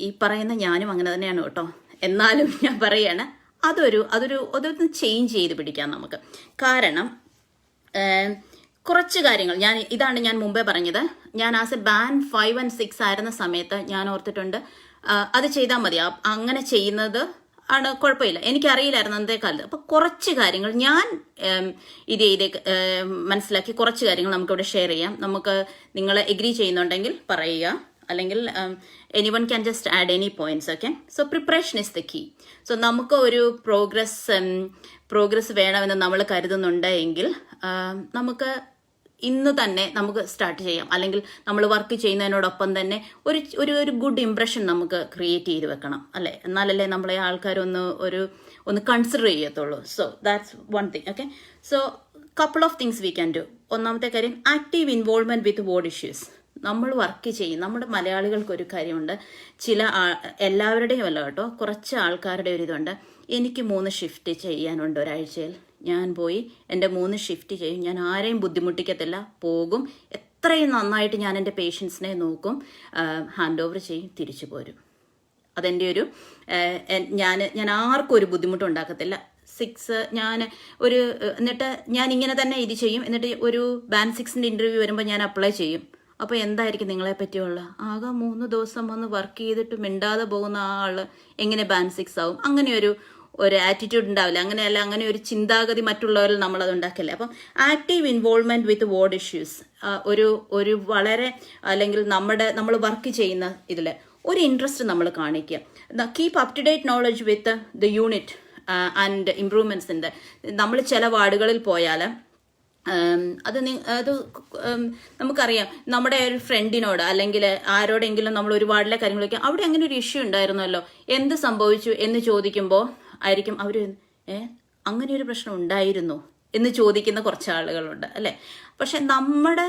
ഈ പറയുന്ന ഞാനും അങ്ങനെ തന്നെയാണ് കേട്ടോ. എന്നാലും ഞാൻ പറയാണ് അതൊന്ന് ചേഞ്ച് ചെയ്ത് പിടിക്കാം നമുക്ക്. കാരണം കുറച്ച് കാര്യങ്ങൾ ഇതാണ് ഞാൻ മുമ്പേ പറഞ്ഞത്. ഞാൻ ആസ് എ ബാൻഡ് 5 and 6 ആയിരുന്ന സമയത്ത് ഞാൻ ഓർത്തിട്ടുണ്ട് അത് ചെയ്താൽ മതി, അങ്ങനെ ചെയ്യുന്നത് ആണ് കുഴപ്പമില്ല. എനിക്കറിയില്ലായിരുന്നു അന്നത്തെ കാലത്ത്. അപ്പൊ കുറച്ച് കാര്യങ്ങൾ ഞാൻ മനസ്സിലാക്കി കുറച്ച് കാര്യങ്ങൾ നമുക്കിവിടെ ഷെയർ ചെയ്യാം. നമുക്ക് നിങ്ങൾ എഗ്രി ചെയ്യുന്നുണ്ടെങ്കിൽ പറയുക, അല്ലെങ്കിൽ anyone can just add any points. Okay, so preparation is the key. So നമുക്ക് ഒരു പ്രോഗ്രസ് വേണമെന്ന് നമ്മൾ കരുതുന്നുണ്ട് എങ്കിൽ നമുക്ക് ഇന്ന് തന്നെ നമുക്ക് സ്റ്റാർട്ട് ചെയ്യാം. അല്ലെങ്കിൽ നമ്മൾ വർക്ക് ചെയ്യുന്നതിനോടൊപ്പം തന്നെ ഒരു ഗുഡ് ഇംപ്രഷൻ നമുക്ക് ക്രിയേറ്റ് ചെയ്ത് വെക്കണം, അല്ലേ? എന്നാലല്ലേ നമ്മളെ ആൾക്കാരൊന്ന് കൺസിഡർ ചെയ്യത്തുള്ളൂ. So that's one thing. Okay, so couple of things we can do. ഒന്നാമത്തെ കാര്യം, ആക്റ്റീവ് ഇൻവോൾവ്മെന്റ് വിത്ത് വാർഡ് ഇഷ്യൂസ്. നമ്മൾ വർക്ക് ചെയ്യും. നമ്മുടെ മലയാളികൾക്കൊരു കാര്യമുണ്ട്, എല്ലാവരുടെയും അല്ല കേട്ടോ, കുറച്ച് ആൾക്കാരുടെ ഒരു ഇതുണ്ട്. എനിക്ക് 3 ഷിഫ്റ്റ് ചെയ്യാനുണ്ട് ഒരാഴ്ചയിൽ. ഞാൻ പോയി എൻ്റെ 3 ഷിഫ്റ്റ് ചെയ്യും. ഞാൻ ആരെയും ബുദ്ധിമുട്ടിക്കത്തില്ല, പോകും. എത്രയും നന്നായിട്ട് ഞാൻ എൻ്റെ പേഷ്യൻസിനെ നോക്കും, ഹാൻഡ് ഓവർ ചെയ്യും, തിരിച്ചു പോരും. അതെൻ്റെ ഞാൻ ആർക്കും ഒരു ബുദ്ധിമുട്ടുണ്ടാക്കത്തില്ല. 6 എന്നിട്ട് ഞാൻ ഇങ്ങനെ തന്നെ ഇത് ചെയ്യും. എന്നിട്ട് ഒരു ബാൻഡ് 6-ന്റെ ഇന്റർവ്യൂ വരുമ്പോൾ ഞാൻ അപ്ലൈ ചെയ്യും. അപ്പോൾ എന്തായിരിക്കും നിങ്ങളെ പറ്റിയുള്ള ആകെ 3 ദിവസം വന്ന് വർക്ക് ചെയ്തിട്ട് മിണ്ടാതെ പോകുന്ന ആള് എങ്ങനെ ബാൻഡ് 6 ആവും? അങ്ങനെ ഒരു ആറ്റിറ്റ്യൂഡ് ഉണ്ടാവില്ല. അങ്ങനെയല്ല, അങ്ങനെ ഒരു ചിന്താഗതി മറ്റുള്ളവരിൽ നമ്മളത് ഉണ്ടാക്കില്ലേ. അപ്പം ആക്റ്റീവ് ഇൻവോൾവ്മെന്റ് വിത്ത് വാർഡ് ഇഷ്യൂസ് ഒരു വളരെ, അല്ലെങ്കിൽ നമ്മൾ വർക്ക് ചെയ്യുന്ന ഇതിൽ ഒരു ഇൻട്രസ്റ്റ് നമ്മൾ കാണിക്കുക. Keep up to date knowledge with the unit and improvements ഉണ്ട്. നമ്മൾ ചില വാർഡുകളിൽ പോയാൽ അത് നമുക്കറിയാം, നമ്മുടെ ഒരു ഫ്രണ്ടിനോട് അല്ലെങ്കിൽ ആരോടെങ്കിലും നമ്മൾ ഒരു വാർഡിലെ കാര്യങ്ങളൊക്കെ അവിടെ അങ്ങനെ ഒരു ഇഷ്യൂ ഉണ്ടായിരുന്നല്ലോ, എന്ത് സംഭവിച്ചു എന്ന് ചോദിക്കുമ്പോൾ ആയിരിക്കും അവർ അങ്ങനെ ഒരു പ്രശ്നം ഉണ്ടായിരുന്നു എന്ന് ചോദിക്കുന്ന കുറച്ച് ആളുകളുണ്ട് അല്ലേ. പക്ഷെ നമ്മുടെ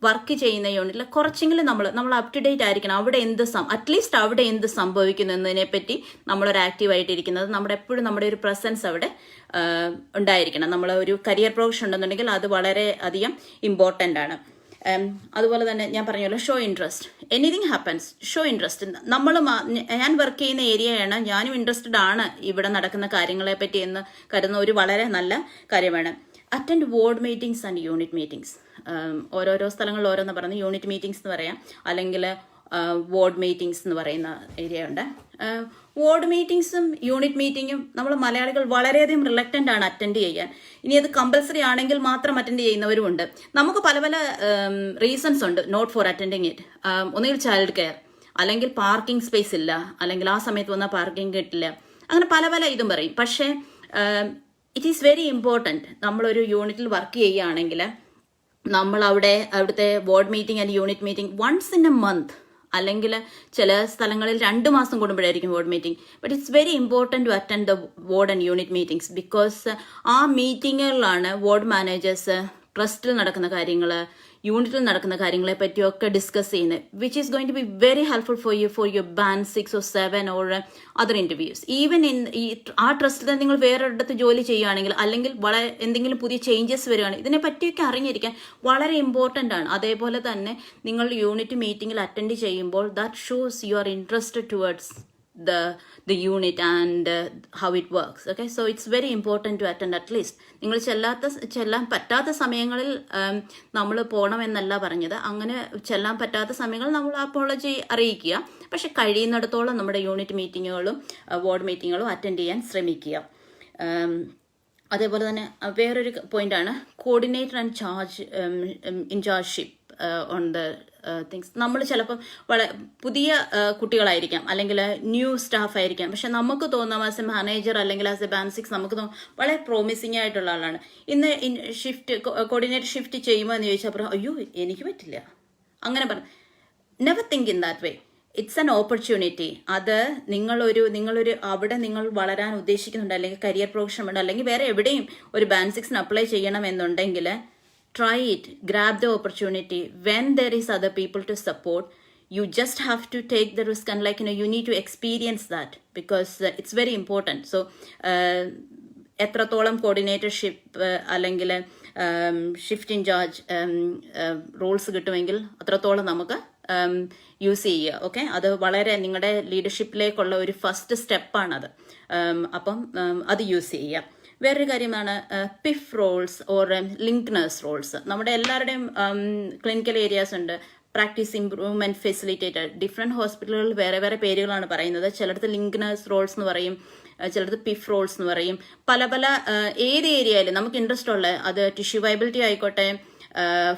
വർക്ക് ചെയ്യുന്ന യൂണിറ്റിൽ കുറച്ചെങ്കിലും നമ്മൾ അപ് ടു ഡേറ്റ് ആയിരിക്കണം. അവിടെ അറ്റ്ലീസ്റ്റ് അവിടെ എന്ത് സംഭവിക്കുന്നു എന്നതിനെ പറ്റി നമ്മളൊരു ആക്റ്റീവായിട്ടിരിക്കുന്നത്, എപ്പോഴും നമ്മുടെ ഒരു പ്രസൻസ് അവിടെ ഉണ്ടായിരിക്കണം. നമ്മൾ ഒരു കരിയർ പ്രൊഫഷൻ ഉണ്ടെന്നുണ്ടെങ്കിൽ അത് വളരെ അധികം ഇമ്പോർട്ടൻ്റ് ആണ്. അതുപോലെ തന്നെ ഞാൻ പറഞ്ഞല്ലോ, show interest. Anything happens, show interest. ഞാൻ വർക്ക് ചെയ്യുന്ന ഏരിയയാണ്, ഞാനും ഇൻട്രസ്റ്റഡ് ആണ് ഇവിടെ നടക്കുന്ന കാര്യങ്ങളെ പറ്റി എന്ന് കരുതുന്ന ഒരു വളരെ നല്ല കാര്യമാണ്. Attend ward meetings and unit meetings. ഓരോരോ സ്ഥലങ്ങളിൽ ഓരോന്ന് പറയുന്നത് യൂണിറ്റ് മീറ്റിംഗ്സ് എന്ന് പറയാം, അല്ലെങ്കിൽ വാർഡ് മീറ്റിംഗ്സ് എന്ന് പറയുന്ന ഏരിയ ഉണ്ട്. വാർഡ് മീറ്റിംഗ്സും യൂണിറ്റ് മീറ്റിംഗും നമ്മൾ മലയാളികൾ വളരെയധികം റിലക്റ്റൻ്റ് ആണ് അറ്റൻഡ് ചെയ്യാൻ. ഇനി അത് കമ്പൽസറി ആണെങ്കിൽ മാത്രം അറ്റൻഡ് ചെയ്യുന്നവരുമുണ്ട്. നമുക്ക് പല പല റീസൺസ് ഉണ്ട് നോട്ട് ഫോർ അറ്റൻഡിങ് ഇറ്റ്. ഒന്നുകിൽ ചൈൽഡ് കെയർ, അല്ലെങ്കിൽ പാർക്കിംഗ് സ്പേസ് ഇല്ല, അല്ലെങ്കിൽ ആ സമയത്ത് വന്നാൽ പാർക്കിംഗ് കിട്ടില്ല, അങ്ങനെ പല പല ഇതും പറയും. പക്ഷേ ഇറ്റ് ഈസ് വെരി ഇമ്പോർട്ടൻറ്റ്. നമ്മളൊരു യൂണിറ്റിൽ വർക്ക് ചെയ്യുകയാണെങ്കിൽ നമ്മൾ അവിടുത്തെ ward meeting and unit meeting once in a month, അല്ലെങ്കിൽ ചില സ്ഥലങ്ങളിൽ 2 മാസം കൂടുമ്പോഴായിരിക്കും ward meeting. But it's very important to attend the ward and unit meetings. Because ആ മീറ്റിങ്ങുകളിലാണ് വാർഡ് മാനേജേഴ്സ് ട്രസ്റ്റിൽ നടക്കുന്ന കാര്യങ്ങൾ, യൂണിറ്റിൽ നടക്കുന്ന കാര്യങ്ങളെ പറ്റിയൊക്കെ ഡിസ്കസ് ചെയ്യുന്നത്, which is going to be very helpful for your band 6 or 7 or other interviews. Even ആ ട്രസ്റ്റിൽ നിങ്ങൾ വേറൊരിടത്ത് ജോലി ചെയ്യുകയാണെങ്കിൽ, അല്ലെങ്കിൽ എന്തെങ്കിലും പുതിയ ചേഞ്ചസ് വരികയാണെങ്കിൽ ഇതിനെ പറ്റിയൊക്കെ അറിഞ്ഞിരിക്കാൻ വളരെ ഇമ്പോർട്ടൻ്റ് ആണ്. അതേപോലെ തന്നെ നിങ്ങൾ യൂണിറ്റ് മീറ്റിംഗിൽ അറ്റൻഡ് ചെയ്യുമ്പോൾ that shows you are interested towards the unit and how it works. Okay, so it's very important to attend at least. നിങ്ങൾ ചെല്ലാൻ പറ്റാത്ത സമയങ്ങളിൽ നമ്മൾ പോകണമെന്നല്ല പറഞ്ഞത്. അങ്ങനെ ചെല്ലാൻ പറ്റാത്ത സമയങ്ങളിൽ നമ്മൾ അപ്പോളജി അറിയിക്കുക. പക്ഷെ കഴിയുന്നിടത്തോളം നമ്മുടെ യൂണിറ്റ് മീറ്റിങ്ങുകളും വാർഡ് മീറ്റിങ്ങുകളും അറ്റൻഡ് ചെയ്യാൻ ശ്രമിക്കുക. അതേപോലെ തന്നെ വേറൊരു പോയിന്റാണ് coordinator and inchargeship on the things. നമ്മൾ ചിലപ്പം പുതിയ കുട്ടികളായിരിക്കാം, അല്ലെങ്കിൽ ന്യൂ സ്റ്റാഫ് ആയിരിക്കാം. പക്ഷെ നമുക്ക് തോന്നാം ആസ് എ മാനേജർ അല്ലെങ്കിൽ ആസ് എ ബാൻഡ് 6 നമുക്ക് തോന്നും വളരെ പ്രോമിസിങ് ആയിട്ടുള്ള ആളാണ്. ഇന്ന് കോർഡിനേറ്റർ ഷിഫ്റ്റ് ചെയ്യുമോ എന്ന് ചോദിച്ചപ്പോൾ അയ്യോ എനിക്ക് പറ്റില്ല, അങ്ങനെ പറഞ്ഞു. Never think in that way. It's an opportunity. അത് നിങ്ങളൊരു അവിടെ നിങ്ങൾ വളരാൻ ഉദ്ദേശിക്കുന്നുണ്ട്, അല്ലെങ്കിൽ കരിയർ പ്രൊഫഷൻ ഉണ്ട്, അല്ലെങ്കിൽ വേറെ എവിടെയും ഒരു ബാൻഡ് 6 അപ്ലൈ ചെയ്യണമെന്നുണ്ടെങ്കിൽ try it, grab the opportunity when there is other people to support. You just have to take the risk and you need to experience that because it's very important. So എത്രത്തോളം കോർഡിനേറ്റർഷിപ്പ് അല്ലെങ്കിൽ shift in charge Rolls കിട്ടുമെങ്കിൽ അത്രത്തോളം നമുക്ക് use ചെയ്യുക. Okay, അത് വളരെ നിങ്ങളുടെ ലീഡർഷിപ്പിലേക്കുള്ള ഒരു ഫസ്റ്റ് സ്റ്റെപ്പാണത്. അപ്പം അത് യൂസ് ചെയ്യുക. വേറൊരു കാര്യമാണ് PIF roles or link nurse roles. നമ്മുടെ എല്ലാവരുടെയും ക്ലിനിക്കൽ ഏരിയാസ് ഉണ്ട്. Practice improvement facilitator. ഡിഫറെൻറ്റ് ഹോസ്പിറ്റലുകളിൽ വേറെ വേറെ പേരുകളാണ് പറയുന്നത്. ചിലടത്ത് ലിങ്ക് നഴ്സ് റോൾസ് എന്ന് പറയും, ചിലടത്ത് പിഫ് റോൾസ് എന്ന് പറയും. പല പല ഏത് ഏരിയയിലും നമുക്ക് ഇൻട്രസ്റ്റ് ഉള്ള, അത് ടിഷ്യൂ വൈബിലിറ്റി ആയിക്കോട്ടെ,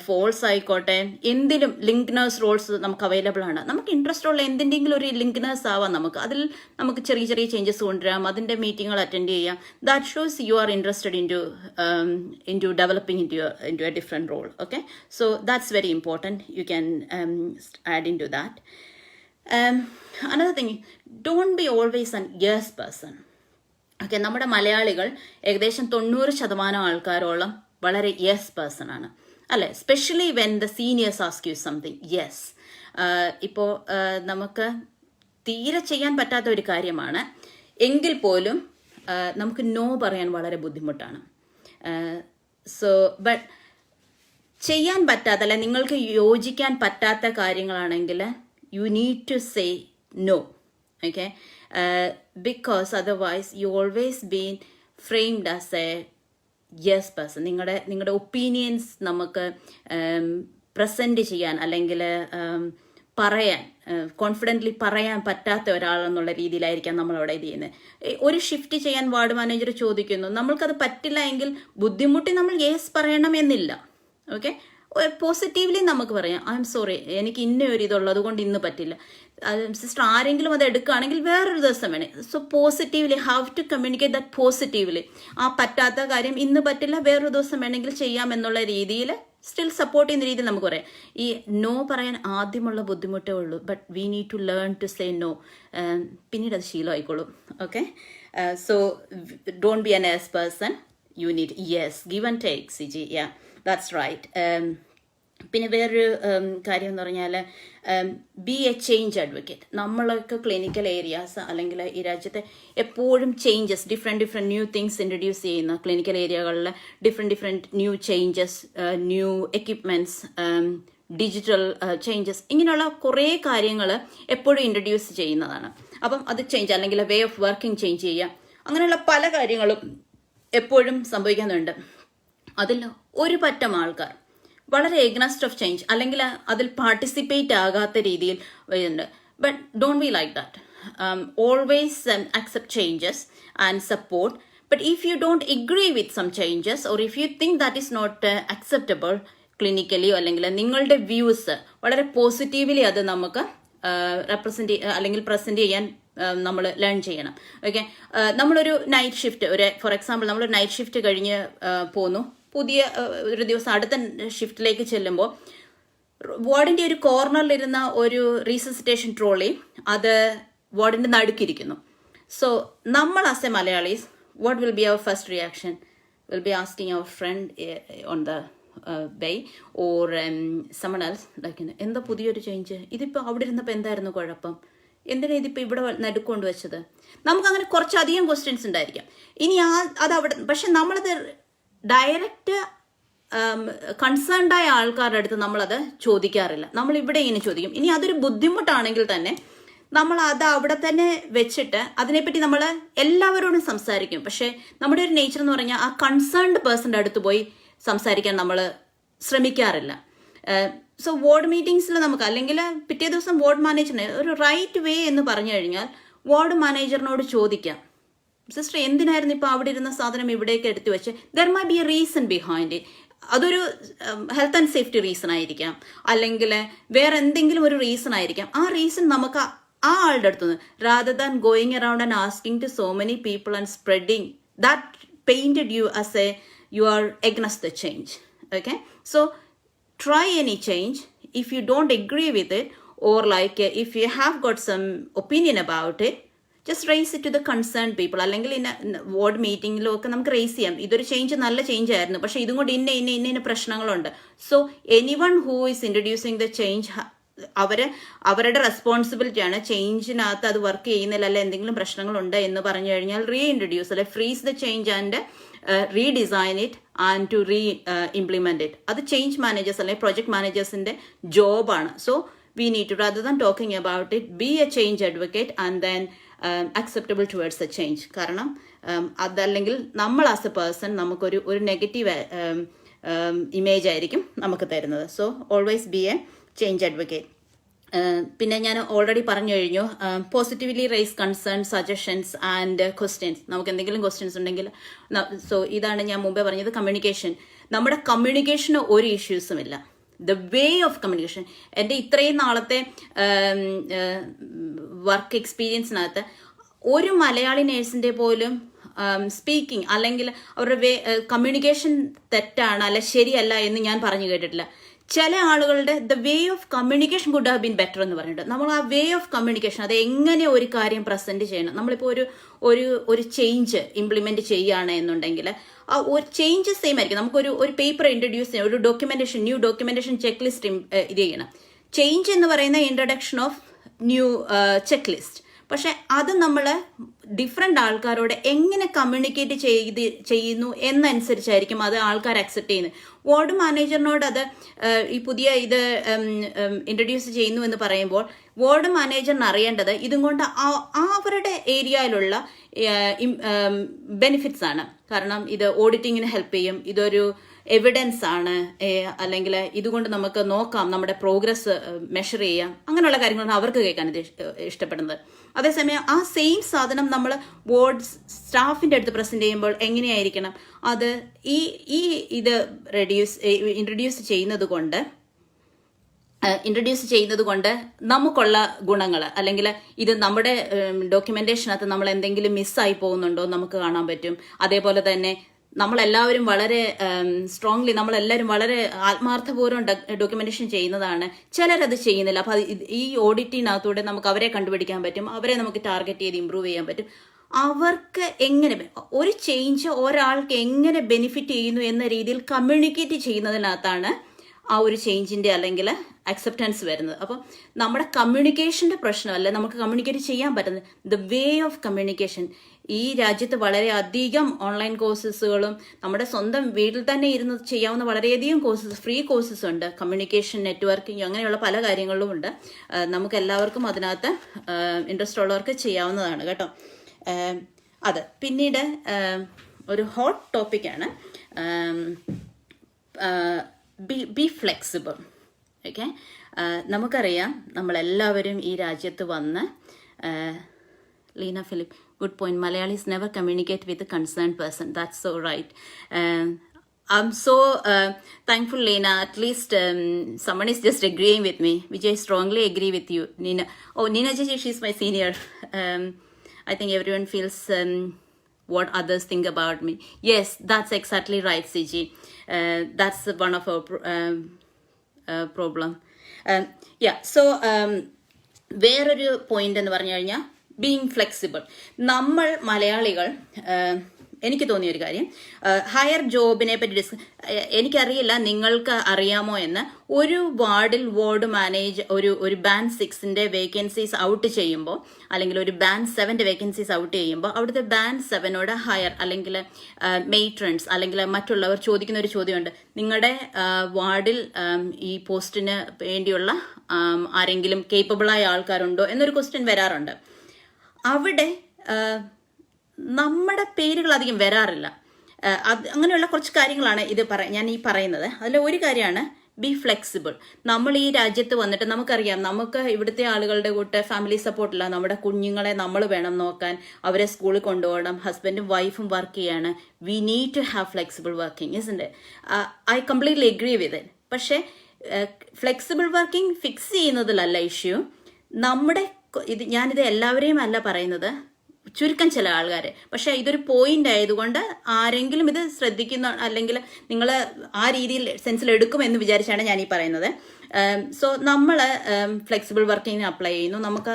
ഫോൾസ് ആയിക്കോട്ടെ, എന്തിലും ലിങ്ക് നഴ്സ് റോൾസ് നമുക്ക് അവൈലബിൾ ആണ്. നമുക്ക് ഇൻട്രസ്റ്റ് ഉള്ള എന്തിൻ്റെങ്കിലും ഒരു ലിങ്ക് നഴ്സ് ആവാം. അതിൽ നമുക്ക് ചെറിയ ചെറിയ ചേഞ്ചസ് കൊണ്ടുവരാം, അതിൻ്റെ മീറ്റിങ്ങുകൾ അറ്റൻഡ് ചെയ്യാം. That shows you are interested into developing into a different role. Okay, so that's very important. You can add into that. Another thing, don't be always an yes person. Okay, നമ്മുടെ മലയാളികൾ ഏകദേശം 90% ആൾക്കാരോളം വളരെ yes person ആണ്, അല്ലെ? Specially when the seniors ask you something, yes. ഇപ്പോൾ നമുക്ക് തീരെ ചെയ്യാൻ പറ്റാത്ത ഒരു കാര്യമാണ്, എങ്കിൽ പോലും നമുക്ക് നോ പറയാൻ വളരെ ബുദ്ധിമുട്ടാണ്. സോ ബട്ട് ചെയ്യാൻ പറ്റാത്ത, അല്ലെ നിങ്ങൾക്ക് യോജിക്കാൻ പറ്റാത്ത കാര്യങ്ങളാണെങ്കിൽ you need to say no. Okay, because otherwise you always been framed as a yes person. നിങ്ങളുടെ ഒപ്പീനിയൻസ് നമുക്ക് പ്രസൻറ്റ് ചെയ്യാൻ, അല്ലെങ്കിൽ പറയാൻ, കോൺഫിഡൻ്റ്ലി പറയാൻ പറ്റാത്ത ഒരാളെന്നുള്ള രീതിയിലായിരിക്കാം നമ്മളവിടെ ഇത് ചെയ്യുന്നത്. ഒരു ഷിഫ്റ്റ് ചെയ്യാൻ വാർഡ് മാനേജർ ചോദിക്കുന്നു, നമ്മൾക്കത് പറ്റില്ല എങ്കിൽ ബുദ്ധിമുട്ടി നമ്മൾ യെസ് പറയണമെന്നില്ല. ഓക്കെ, പോസിറ്റീവ്ലി നമുക്ക് പറയാം, ഐ എം സോറി, എനിക്ക് ഇന്നൊരു ഇതുള്ളത് കൊണ്ട് ഇന്ന് പറ്റില്ല. സിസ്റ്റർ ആരെങ്കിലും അത് എടുക്കുകയാണെങ്കിൽ വേറൊരു ദിവസം വേണേ. So positively have to communicate that positively. ആ പറ്റാത്ത കാര്യം ഇന്ന് പറ്റില്ല, വേറൊരു ദിവസം വേണമെങ്കിൽ ചെയ്യാം എന്നുള്ള രീതിയിൽ സ്റ്റിൽ സപ്പോർട്ട് ചെയ്യുന്ന രീതിയിൽ നമുക്ക് പറയാം. ഈ നോ പറയാൻ ആദ്യമുള്ള ബുദ്ധിമുട്ടേ ഉള്ളൂ, but we need to learn to say no. പിന്നീട് അത് ശീലമായിക്കോളും. Okay, so don't be an yes person. you need. Yes, give and take, CG. Yeah, that's right. പിന്നെ വേറൊരു കാര്യം എന്ന് പറഞ്ഞാൽ ബി എ ചേഞ്ച് അഡ്വക്കേറ്റ്. നമ്മളൊക്കെ ക്ലിനിക്കൽ ഏരിയാസ് അല്ലെങ്കിൽ ഈ രാജ്യത്തെ എപ്പോഴും changes, different new things introduce ചെയ്യുന്ന ക്ലിനിക്കൽ ഏരിയകളിൽ different new changes, new equipments, digital changes, ഇങ്ങനെയുള്ള കുറേ കാര്യങ്ങൾ എപ്പോഴും ഇൻട്രൊഡ്യൂസ് ചെയ്യുന്നതാണ്. അപ്പം അത് ചേഞ്ച് അല്ലെങ്കിൽ വേ ഓഫ് വർക്കിംഗ് ചേഞ്ച് ചെയ്യുക, അങ്ങനെയുള്ള പല കാര്യങ്ങളും എപ്പോഴും സംഭവിക്കുന്നുണ്ട്. അതിൽ ഒരു പറ്റം ആൾക്കാർ വളരെ എഗ്നസ്റ്റ് ഓഫ് ചേഞ്ച് അല്ലെങ്കിൽ അതിൽ പാർട്ടിസിപ്പേറ്റ് ആകാത്ത രീതിയിൽ വരുന്നുണ്ട്. But don't be like that. Always accept changes and support. But if you don't agree with some changes or if you think that is not acceptable ക്ലിനിക്കലിയോ അല്ലെങ്കിൽ നിങ്ങളുടെ വ്യൂസ് വളരെ positively അത് നമുക്ക് റെപ്രസെന്റ് അല്ലെങ്കിൽ പ്രസന്റ് ചെയ്യാൻ നമ്മൾ ലേൺ ചെയ്യണം. ഓക്കെ, നമ്മളൊരു നൈറ്റ് ഷിഫ്റ്റ്, ഫോർ എക്സാമ്പിൾ നമ്മളൊരു നൈറ്റ് ഷിഫ്റ്റ് കഴിഞ്ഞ് പോന്നു, പുതിയ ഒരു ദിവസം അടുത്ത ഷിഫ്റ്റിലേക്ക് ചെല്ലുമ്പോൾ വാർഡിൻ്റെ ഒരു കോർണറിലിരുന്ന ഒരു റീസസിറ്റേഷൻ ട്രോളി അത് വാർഡിൻ്റെ നടുക്കിരിക്കുന്നു. സോ നമ്മൾ as a Malayalees, what will be our first reaction? Will be asking our friend on the by or someone else like, എന്താ പുതിയൊരു ചേഞ്ച്, ഇതിപ്പോൾ അവിടെ ഇരുന്നപ്പോൾ എന്തായിരുന്നു കുഴപ്പം, എന്തിനാ ഇതിപ്പോൾ ഇവിടെ നടുക്കൊണ്ട് വെച്ചത്? നമുക്കങ്ങനെ കുറച്ചധികം ക്വസ്റ്റ്യൻസ് ഉണ്ടായിരിക്കാം. ഇനി അത് അവിടെ, പക്ഷെ നമ്മളത് ഡയറക്റ്റ് കൺസേൺഡായ ആൾക്കാരുടെ അടുത്ത് നമ്മളത് ചോദിക്കാറില്ല. നമ്മൾ ഇവിടെ ഇങ്ങനെ ചോദിക്കും. ഇനി അതൊരു ബുദ്ധിമുട്ടാണെങ്കിൽ തന്നെ നമ്മൾ അത് അവിടെ തന്നെ വെച്ചിട്ട് അതിനെപ്പറ്റി നമ്മൾ എല്ലാവരോടും സംസാരിക്കും. പക്ഷേ നമ്മുടെ ഒരു നേച്ചർ എന്ന് പറഞ്ഞാൽ ആ കൺസേൺഡ് പേഴ്സൻ്റെ അടുത്ത് പോയി സംസാരിക്കാൻ നമ്മൾ ശ്രമിക്കാറില്ല. സോ വാർഡ് മീറ്റിംഗ്സിൽ നമുക്ക് അല്ലെങ്കിൽ പിറ്റേ ദിവസം വാർഡ് മാനേജറിന് ഒരു റൈറ്റ് വേ എന്ന് പറഞ്ഞു കഴിഞ്ഞാൽ വാർഡ് മാനേജറിനോട് ചോദിക്കാം, സിസ്റ്റർ എന്തിനായിരുന്നു ഇപ്പോൾ അവിടെ ഇരുന്ന സാധനം ഇവിടേക്ക് എടുത്തു വെച്ച്? There my B A reason behind it. അതൊരു ഹെൽത്ത് ആൻഡ് സേഫ്റ്റി റീസൺ ആയിരിക്കാം, അല്ലെങ്കിൽ വേറെ എന്തെങ്കിലും ഒരു റീസൺ ആയിരിക്കാം. ആ റീസൺ നമുക്ക് ആ ആളുടെ അടുത്തുനിന്ന്, rather than going around and asking to so many people and spreading that painted you as a you are against the change. Okay, so try any change. If you don't agree with it, or like if you have got some opinion about it, just raise it to the concerned people. അല്ലെങ്കിൽ ward മീറ്റിംഗിലൊക്കെ നമുക്ക് raise ചെയ്യാം, ഇതൊരു change നല്ല change ആയിരുന്നു, പക്ഷെ ഇതും കൊണ്ട് ഇന്ന പ്രശ്നങ്ങളുണ്ട്. So anyone who is introducing the change, അവരുടെ റെസ്പോൺസിബിലിറ്റിയാണ്. ചേഞ്ചിനകത്ത് അത് വർക്ക് ചെയ്യുന്നില്ല, അല്ലെ എന്തെങ്കിലും പ്രശ്നങ്ങളുണ്ട് എന്ന് പറഞ്ഞു കഴിഞ്ഞാൽ റീഇൻട്രൊഡ്യൂസ് അല്ലെ freeze the change and redesign it and to implement it. അത് ചേഞ്ച് മാനേജേഴ്സ് അല്ലെങ്കിൽ പ്രൊജക്ട് മാനേജേഴ്സിന്റെ ജോബാണ്. So we need to, rather than talking about it, be a change advocate and then acceptable towards a change. കാരണം അതല്ലെങ്കിൽ നമ്മൾ as a person നമുക്കൊരു negative image ആയിരിക്കും നമുക്ക് തരുന്നത്. So always be a change advocate. പിന്നെ ഞാൻ ഓൾറെഡി പറഞ്ഞു കഴിഞ്ഞു, positively raise concern, suggestions and questions. നമുക്ക് എന്തെങ്കിലും ക്വസ്റ്റ്യൻസ് ഉണ്ടെങ്കിൽ, സോ ഇതാണ് ഞാൻ മുമ്പേ പറഞ്ഞത്, കമ്മ്യൂണിക്കേഷൻ. നമ്മുടെ കമ്മ്യൂണിക്കേഷന് ഒരു ഇഷ്യൂസും ഇല്ല. ദ വേ ഓഫ് കമ്മ്യൂണിക്കേഷൻ, എൻ്റെ ഇത്രയും നാളത്തെ വർക്ക് എക്സ്പീരിയൻസിനകത്ത് ഒരു മലയാളി നേഴ്സിൻ്റെ പോലും സ്പീക്കിംഗ് അല്ലെങ്കിൽ അവരുടെ കമ്മ്യൂണിക്കേഷൻ തെറ്റാണ് അല്ല ശരിയല്ല എന്ന് ഞാൻ പറഞ്ഞു കേട്ടിട്ടില്ല. ചില ആളുകളുടെ the way of communication could have been better എന്ന് പറഞ്ഞിട്ട്, നമ്മൾ ആ വേ ഓഫ് കമ്മ്യൂണിക്കേഷൻ, അത് എങ്ങനെ ഒരു കാര്യം പ്രസന്റ് ചെയ്യണം. നമ്മളിപ്പോൾ ഒരു ചേഞ്ച് ഇംപ്ലിമെന്റ് ചെയ്യുകയാണ് എന്നുണ്ടെങ്കിൽ ആ ഒരു ചേഞ്ച് സെയിം ആയിരിക്കും. നമുക്കൊരു പേപ്പർ ഇൻട്രൊഡ്യൂസ് ചെയ്യണം, ഒരു documentation, new documentation check list ഇത് ചെയ്യണം. ചേഞ്ച് എന്ന് പറയുന്ന introduction of new check list. പക്ഷെ അത് നമ്മൾ ഡിഫറെൻ്റ് ആൾക്കാരോട് എങ്ങനെ കമ്മ്യൂണിക്കേറ്റ് ചെയ്യുന്നു എന്നനുസരിച്ചായിരിക്കും അത് ആൾക്കാർ അക്സെപ്റ്റ് ചെയ്യുന്നത്. വാർഡ് മാനേജറിനോട് അത് ഈ പുതിയ ഇത് ഇൻട്രൊഡ്യൂസ് ചെയ്യുന്നു എന്ന് പറയുമ്പോൾ വാർഡ് മാനേജറിന് അറിയേണ്ടത് ഇതും കൊണ്ട് അവരുടെ ഏരിയയിലുള്ള ബെനിഫിറ്റ്സ് ആണ്. കാരണം ഇത് ഓഡിറ്റിങ്ങിന് ഹെൽപ്പ് ചെയ്യും, ഇതൊരു എവിഡൻസ് ആണ്, അല്ലെങ്കിൽ ഇതുകൊണ്ട് നമുക്ക് നോക്കാം, നമ്മുടെ പ്രോഗ്രസ് മെഷർ ചെയ്യാം, അങ്ങനെയുള്ള കാര്യങ്ങളാണ് അവർക്ക് കേൾക്കാൻ ഇഷ്ടപ്പെടുന്നത്. അതേസമയം ആ സെയിം സാധനം നമ്മൾ ബോർഡ് സ്റ്റാഫിൻ്റെ അടുത്ത് പ്രസന്റ് ചെയ്യുമ്പോൾ എങ്ങനെയായിരിക്കണം, അത് ഈ ഇത് ഇൻട്രൊഡ്യൂസ് ചെയ്യുന്നത് കൊണ്ട് നമുക്കുള്ള ഗുണങ്ങൾ, അല്ലെങ്കിൽ ഇത് നമ്മുടെ ഡോക്യുമെന്റേഷനകത്ത് നമ്മൾ എന്തെങ്കിലും മിസ്സായി പോകുന്നുണ്ടോ നമുക്ക് കാണാൻ പറ്റും. അതേപോലെ തന്നെ നമ്മളെല്ലാവരും വളരെ സ്ട്രോങ്ലി, നമ്മളെല്ലാവരും വളരെ ആത്മാർത്ഥപൂർവ്വം ഡോക്യുമെന്റേഷൻ ചെയ്യുന്നതാണ്, ചിലരത് ചെയ്യുന്നില്ല. അപ്പോൾ ഈ ഓഡിറ്റിനകത്തൂടെ നമുക്ക് അവരെ കണ്ടുപിടിക്കാൻ പറ്റും, അവരെ നമുക്ക് ടാർഗറ്റ് ചെയ്ത് ഇമ്പ്രൂവ് ചെയ്യാൻ പറ്റും. അവർക്ക് എങ്ങനെ ഒരു ചേഞ്ച് ഒരാൾക്ക് എങ്ങനെ ബെനിഫിറ്റ് ചെയ്യുന്നു എന്ന രീതിയിൽ കമ്മ്യൂണിക്കേറ്റ് ചെയ്യുന്നതിനകത്താണ് ആ ഒരു ചേഞ്ചിൻ്റെ അല്ലെങ്കിൽ അക്സെപ്റ്റൻസ് വരുന്നത്. അപ്പം നമ്മുടെ കമ്മ്യൂണിക്കേഷൻ്റെ പ്രശ്നമല്ല, നമുക്ക് കമ്മ്യൂണിക്കേറ്റ് ചെയ്യാൻ പറ്റുന്നത് ദ വേ ഓഫ് കമ്മ്യൂണിക്കേഷൻ. ഈ രാജ്യത്ത് വളരെയധികം ഓൺലൈൻ കോഴ്സസുകളും നമ്മുടെ സ്വന്തം വീട്ടിൽ തന്നെ ഇരുന്ന് ചെയ്യാവുന്ന വളരെയധികം കോഴ്സസ്, ഫ്രീ കോഴ്സസ് ഉണ്ട്. കമ്മ്യൂണിക്കേഷൻ, നെറ്റ്വർക്കിംഗ്, അങ്ങനെയുള്ള പല കാര്യങ്ങളും ഉണ്ട്. നമുക്ക് എല്ലാവർക്കും അതിനകത്ത് ഇൻട്രസ്റ്റ് ഉള്ളവർക്ക് ചെയ്യാവുന്നതാണ് കേട്ടോ. അത് പിന്നീട് ഒരു ഹോട്ട് ടോപ്പിക്കാണ് ബി ഫ്ലെക്സിബിൾ. ഓക്കെ, നമുക്കറിയാം നമ്മളെല്ലാവരും ഈ രാജ്യത്ത് വന്ന് Leena Philip, good point. Malayalis never communicate with a concerned person. That's so right. I'm so thankful, Lena. At least someone is just agreeing with me, which I strongly agree with you, Nina. Oh, Nina Ji, she's my senior. I think everyone feels what others think about me. Yes, that's exactly right, Vigi. That's one of our problem. Yeah, so വേറൊരു point എന്ന് പറഞ്ഞു കഴിഞ്ഞാൽ being flexible. നമ്മൾ മലയാളികൾ, എനിക്ക് തോന്നിയൊരു കാര്യം, higher ജോബിനെ പറ്റി എനിക്കറിയില്ല നിങ്ങൾക്ക് അറിയാമോ എന്ന്. ഒരു വാർഡിൽ വാർഡ് ഒരു ബാൻഡ് 6ന്റെ വേക്കൻസീസ് ഔട്ട് ചെയ്യുമ്പോൾ, അല്ലെങ്കിൽ ഒരു ബാൻഡ് 7ന്റെ വേക്കൻസീസ് ഔട്ട് ചെയ്യുമ്പോൾ, അവിടുത്തെ ബാൻഡ് 7നോട് ഹയർ അല്ലെങ്കിൽ മെയ്ട്രൺസ് അല്ലെങ്കിൽ മറ്റുള്ളവർ ചോദിക്കുന്ന ഒരു ചോദ്യമുണ്ട്, നിങ്ങളുടെ വാർഡിൽ ഈ പോസ്റ്റിന് വേണ്ടിയുള്ള ആരെങ്കിലും കേപ്പബിളായ ആൾക്കാരുണ്ടോ എന്നൊരു ക്വസ്റ്റ്യൻ വരാറുണ്ട്. അവിടെ നമ്മുടെ പേരുകൾ അധികം വരാറില്ല. അങ്ങനെയുള്ള കുറച്ച് കാര്യങ്ങളാണ് ഞാൻ ഈ പറയുന്നത്. അതിൽ ഒരു കാര്യമാണ് ബി ഫ്ലെക്സിബിൾ. നമ്മൾ ഈ രാജ്യത്ത് വന്നിട്ട് നമുക്കറിയാം, നമുക്ക് ഇവിടുത്തെ ആളുകളുടെ കൂട്ട് ഫാമിലി സപ്പോർട്ടില്ല. നമ്മുടെ കുഞ്ഞുങ്ങളെ നമ്മൾ വേണം നോക്കാൻ, അവരെ സ്കൂളിൽ കൊണ്ടുപോകണം, ഹസ്ബൻഡും വൈഫും വർക്ക് ചെയ്യാണ്. We need to have flexible working, isn't it? I completely agree with it. പക്ഷേ ഫ്ലെക്സിബിൾ വർക്കിംഗ് ഫിക്സ് ചെയ്യുന്നതിലല്ല ഇഷ്യൂ. ഞാനിത് എല്ലാവരെയും അല്ല പറയുന്നത്, ചുരുക്കം ചില ആൾക്കാർ. പക്ഷെ ഇതൊരു പോയിന്റ് ആയതുകൊണ്ട് ആരെങ്കിലും ഇത് ശ്രദ്ധിക്കുന്ന അല്ലെങ്കിൽ നിങ്ങൾ ആ രീതിയിൽ സെൻസിൽ എടുക്കുമെന്ന് വിചാരിച്ചാണ് ഞാൻ ഈ പറയുന്നത്. സോ നമ്മൾ ഫ്ലെക്സിബിൾ വർക്കിങ്ങിന് അപ്ലൈ ചെയ്യുന്നു. നമുക്ക്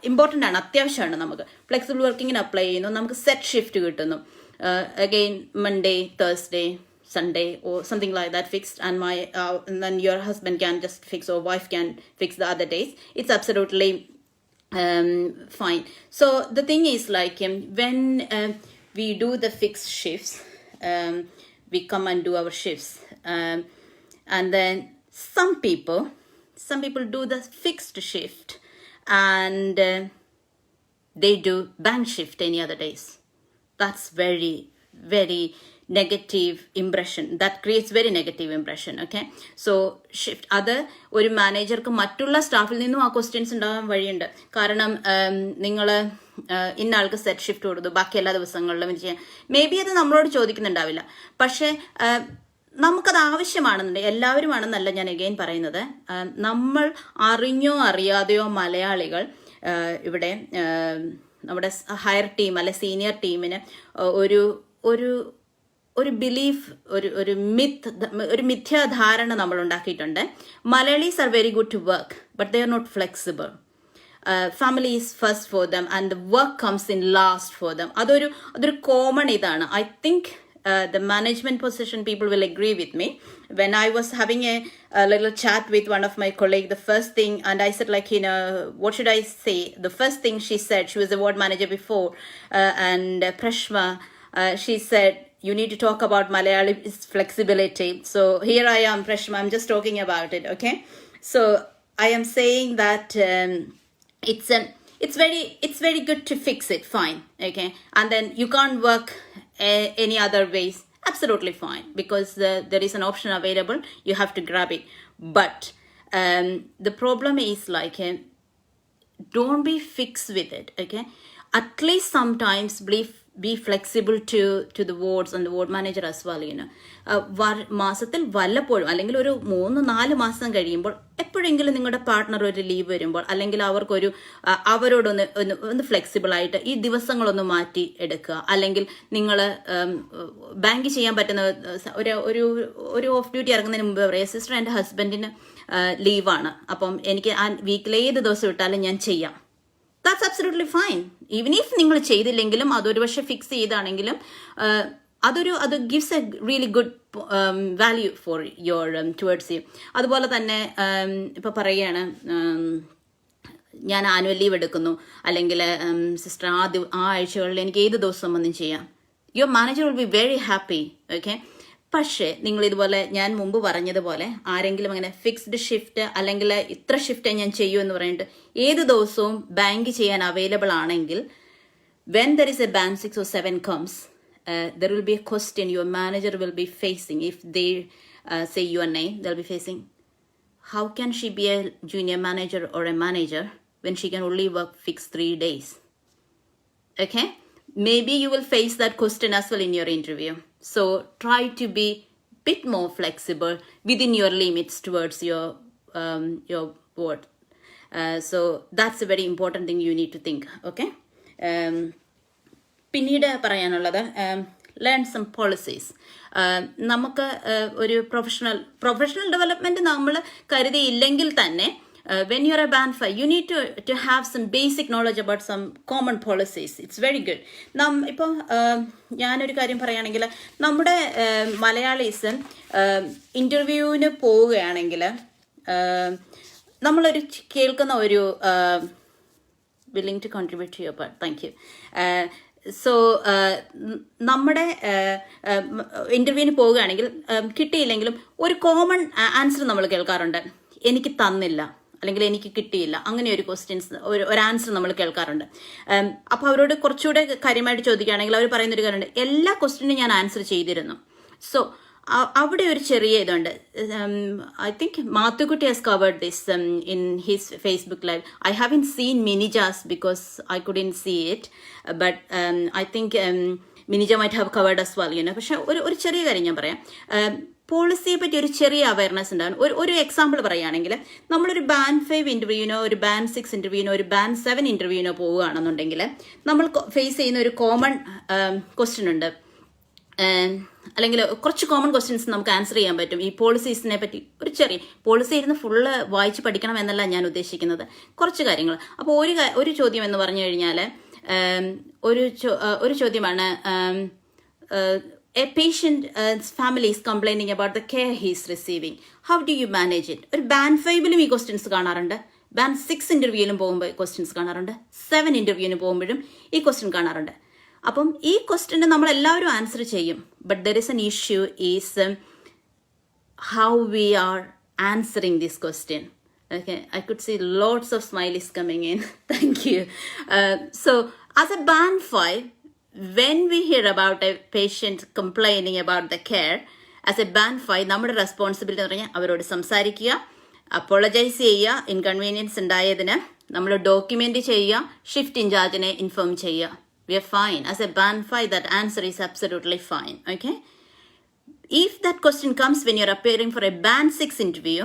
ഇമ്പോർട്ടൻ്റ് ആണ്, അത്യാവശ്യമാണ്. നമുക്ക് ഫ്ലെക്സിബിൾ വർക്കിങ്ങിന് അപ്ലൈ ചെയ്യുന്നു, നമുക്ക് സെറ്റ് ഷിഫ്റ്റ് കിട്ടുന്നു. Again Monday, Thursday, Sunday or something like that fixed, and then your husband can just fix or wife can fix the other days. It's absolutely fine. So the thing is like when we do the fixed shifts, we come and do our shifts, and then some people do the fixed shift and they do bank shift any other days. That's very, very negative impression. That creates very negative impression. Okay, so shift. അത് ഒരു മാനേജർക്ക് മറ്റുള്ള സ്റ്റാഫിൽ നിന്നും ആ questions ഉണ്ടാകാൻ വഴിയുണ്ട്. കാരണം നിങ്ങൾ ഇന്ന ആൾക്ക് സെറ്റ് ഷിഫ്റ്റ് കൊടുത്തു, ബാക്കി എല്ലാ ദിവസങ്ങളിലും ഇത് ചെയ്യാൻ മേ ബി അത് നമ്മളോട് ചോദിക്കുന്നുണ്ടാവില്ല. പക്ഷേ നമുക്കത് ആവശ്യമാണെന്നുണ്ട്. എല്ലാവരുമാണെന്നല്ല ഞാൻ അഗെയിൻ പറയുന്നത്. നമ്മൾ അറിഞ്ഞോ അറിയാതെയോ മലയാളികൾ ഇവിടെ നമ്മുടെ ഹയർ ടീം അല്ലെ സീനിയർ ടീമിന് ഒരു ബിലീഫ്, ഒരു മിഥ്യാധാരണ നമ്മൾ ഉണ്ടാക്കിയിട്ടുണ്ട്. Malayalees are very good to work, but they are not flexible. Family is first for them and the work comes in last for them. അതൊരു കോമൺ ഇതാണ്. I think the management position people will agree with me. When I was having a little chat with one of my colleagues, the first thing, and I said like, what should I say? The first thing she said, she was a ward manager before, and Prashma, she said, you need to talk about Malayali's flexibility. So here I am, Prashma, I'm just talking about it, okay? So I am saying that it's very good to fix it, fine, okay? And then you can't work any other ways, absolutely fine, because there is an option available, you have to grab it. But the problem is like, don't be fixed with it, okay? At least sometimes be flexible to the wards and the ward manager as well, മാസത്തിൽ വല്ലപ്പോഴും അല്ലെങ്കിൽ ഒരു 3-4 മാസം കഴിയുമ്പോൾ എപ്പോഴെങ്കിലും നിങ്ങളുടെ partner ഒരു leave വരുമ്പോൾ, അല്ലെങ്കിൽ അവരോടൊന്ന് ഫ്ലെക്സിബിൾ ആയിട്ട് ഈ ദിവസങ്ങളൊന്ന് മാറ്റി എടുക്കുക. അല്ലെങ്കിൽ നിങ്ങൾ ബാങ്ക് ചെയ്യാൻ പറ്റുന്ന ഒരു ഓഫ് ഡ്യൂട്ടി ഇറങ്ങുന്നതിന് മുമ്പ് പറയുക, സിസ്റ്റർ എൻ്റെ ഹസ്ബൻഡിന് ലീവാണ്, അപ്പം എനിക്ക് ആ വീക്കിൽ ഏത് ദിവസം ഇട്ടാലും ഞാൻ ചെയ്യാം. That's absolutely fine. Even if നിങ്ങൾ ചെയ്തില്ലെങ്കിലും അതൊരു പക്ഷെ ഫിക്സ് ചെയ്താണെങ്കിലും അത് gives A really good value for your towards U. അതുപോലെ തന്നെ ഇപ്പോൾ പറയുകയാണ് ഞാൻ ആനുവൽ ലീവ് എടുക്കുന്നു, അല്ലെങ്കിൽ സിസ്റ്റർ ആ ആഴ്ചകളിൽ എനിക്ക് ഏത് ദിവസം ഒന്നും ചെയ്യാം. Your manager will be very happy. Okay, പക്ഷേ നിങ്ങൾ ഇതുപോലെ ഞാൻ മുമ്പ് പറഞ്ഞതുപോലെ ആരെങ്കിലും അങ്ങനെ ഫിക്സ്ഡ് ഷിഫ്റ്റ് അല്ലെങ്കിൽ ഇത്ര ഷിഫ്റ്റ് ഞാൻ ചെയ്യൂ എന്ന് പറഞ്ഞിട്ട് ഏത് ദിവസവും ബാങ്ക് ചെയ്യാൻ അവൈലബിൾ ആണെങ്കിൽ when there is a band 6 or 7 comes, there will be a question your manager will be facing. If they say your name, they'll be facing, how can she be a junior manager or a manager when she can only work fixed 3 days? Okay, maybe you will face that question as well in your interview. So try to be bit more flexible within your limits towards your board. So that's a very important thing you need to think. Okay, പിന്നീട് പറയാനുള്ളത് learn some policies. നമുക്ക് ഒരു professional development നമ്മൾ കരുതിയില്ലെങ്കിൽ തന്നെ when you're a band 5 you need to have some basic knowledge about some common policies. It's very good. ഇപ്പോൾ ഞാനൊരു കാര്യം പറയുകയാണെങ്കിൽ നമ്മുടെ മലയാളീസ് ഇൻ്റർവ്യൂവിന് പോവുകയാണെങ്കിൽ നമ്മളൊരു കേൾക്കുന്ന ഒരു willing to contribute to your part. Thank you. So നമ്മുടെ ഇൻ്റർവ്യൂവിന് പോവുകയാണെങ്കിൽ കിട്ടിയില്ലെങ്കിലും ഒരു കോമൺ ആൻസർ നമ്മൾ കേൾക്കാറുണ്ട്. എനിക്ക് തന്നില്ല അല്ലെങ്കിൽ എനിക്ക് കിട്ടിയില്ല, അങ്ങനെ ഒരു ക്വസ്റ്റ്യൻസ് ഒരു ആൻസർ നമ്മൾ കേൾക്കാറുണ്ട്. അപ്പോൾ അവരോട് കുറച്ചുകൂടെ കാര്യമായിട്ട് ചോദിക്കുകയാണെങ്കിൽ അവർ പറയുന്നൊരു കാര്യമുണ്ട്, എല്ലാ ക്വസ്റ്റ്യനും ഞാൻ ആൻസർ ചെയ്തിരുന്നു. സോ അവിടെ ഒരു ചെറിയ ഇതുണ്ട്. I think Mathukutty has covered this in his Facebook live. I haven't seen Minija's because I couldn't see it, but I think Minija might have covered as well, you know. പക്ഷെ ഒരു ചെറിയ കാര്യം ഞാൻ പറയാം. പോളിസിയെ പറ്റി ഒരു ചെറിയ അവയർനെസ് ഉണ്ടാകും. ഒരു എക്സാമ്പിൾ പറയുകയാണെങ്കിൽ നമ്മളൊരു ബാൻഡ് 5 ഇൻ്റർവ്യൂവിനോ ഒരു ബാൻഡ് 6 ഇൻ്റർവ്യൂവിനോ ഒരു ബാൻഡ് 7 ഇൻ്റർവ്യൂവിനോ പോവുകയാണെന്നുണ്ടെങ്കിൽ നമ്മൾ ഫേസ് ചെയ്യുന്ന ഒരു കോമൺ ക്വസ്റ്റ്യൻ ഉണ്ട്, അല്ലെങ്കിൽ കുറച്ച് കോമൺ ക്വസ്റ്റ്യൻസ് നമുക്ക് ആൻസർ ചെയ്യാൻ പറ്റും. ഈ പോളിസീസിനെ പറ്റി ഒരു ചെറിയ പോളിസി ഇരുന്ന് ഫുള്ള് വായിച്ച് പഠിക്കണം എന്നല്ല ഞാൻ ഉദ്ദേശിക്കുന്നത്, കുറച്ച് കാര്യങ്ങൾ. അപ്പോൾ ഒരു ചോദ്യം എന്ന് പറഞ്ഞു കഴിഞ്ഞാൽ ഒരു ചോദ്യമാണ്, a patient's family is complaining about the care he is receiving. How do you manage it? ഒരു ബാൻഡ് 5ലും ഈ ക്വസ്റ്റ്യൻസ് കാണാറുണ്ട്, ബാൻഡ് 6 ഇൻ്റർവ്യൂവിലും പോകുമ്പോൾ ക്വസ്റ്റ്യൻസ് കാണാറുണ്ട്, 7 ഇൻ്റർവ്യൂവിന് പോകുമ്പോഴും ഈ ക്വസ്റ്റ്യൻ കാണാറുണ്ട്. അപ്പം ഈ ക്വസ്റ്റ്യന് നമ്മളെല്ലാവരും ആൻസർ ചെയ്യും, but there is an issue is how we are answering this question. Okay, I could see lots of smileys coming in. Thank you. So as a band 5, when we hear about a patient complaining about the care, as a band 5 നമ്മുടെ responsibility എന്ന് പറഞ്ഞാൽ അവരോട് സംസാരിക്കുക, apologise ചെയ്യുക, inconvenience ഉണ്ടായതിന് നമ്മൾ document ചെയ്യുക, shift ഇൻചാർജിനെ inform ചെയ്യുക. We are fine. As a band 5, that answer is absolutely fine. Okay? If that question comes when you're appearing for a band 6 interview,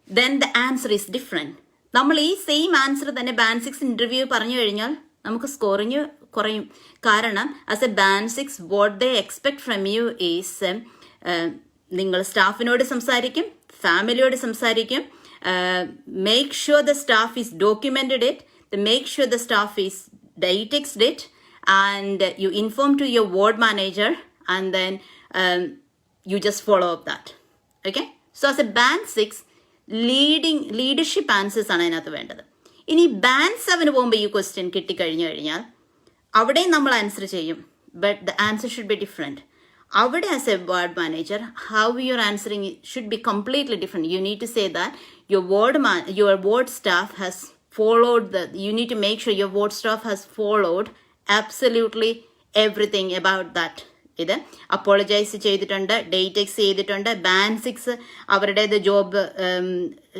then the answer is different. നമ്മൾ ഈ same answer തന്നെ band 6 interview പറഞ്ഞു കഴിഞ്ഞാൽ നമുക്ക് scoring കുറയും. കാരണം as a band 6 what they expect from you is നിങ്ങൾ സ്റ്റാഫിനോട് സംസാരിക്കും, ഫാമിലിയോട് സംസാരിക്കും, make sure the staff is documented it, make sure the staff is dietext it, and you inform to your ward manager, and then you just follow up that. Okay, so as a band 6 leadership answers ആണ് അതിനകത്ത് വേണ്ടത്. ഇനി band 7 പോകുമ്പോൾ ഈ question കിട്ടിക്കഴിഞ്ഞു കഴിഞ്ഞാൽ അവിടെയും നമ്മൾ answer ചെയ്യും, but the answer should be different. അവിടെ as a ward manager how you are answering should be completely different. You need to say that your ward staff has followed you need to make sure your ward staff has followed absolutely everything about that. ഇത് apologise ചെയ്തിട്ടുണ്ട്, ഡേറ്റെക്സ് ചെയ്തിട്ടുണ്ട്, band 6 അവരുടേത് job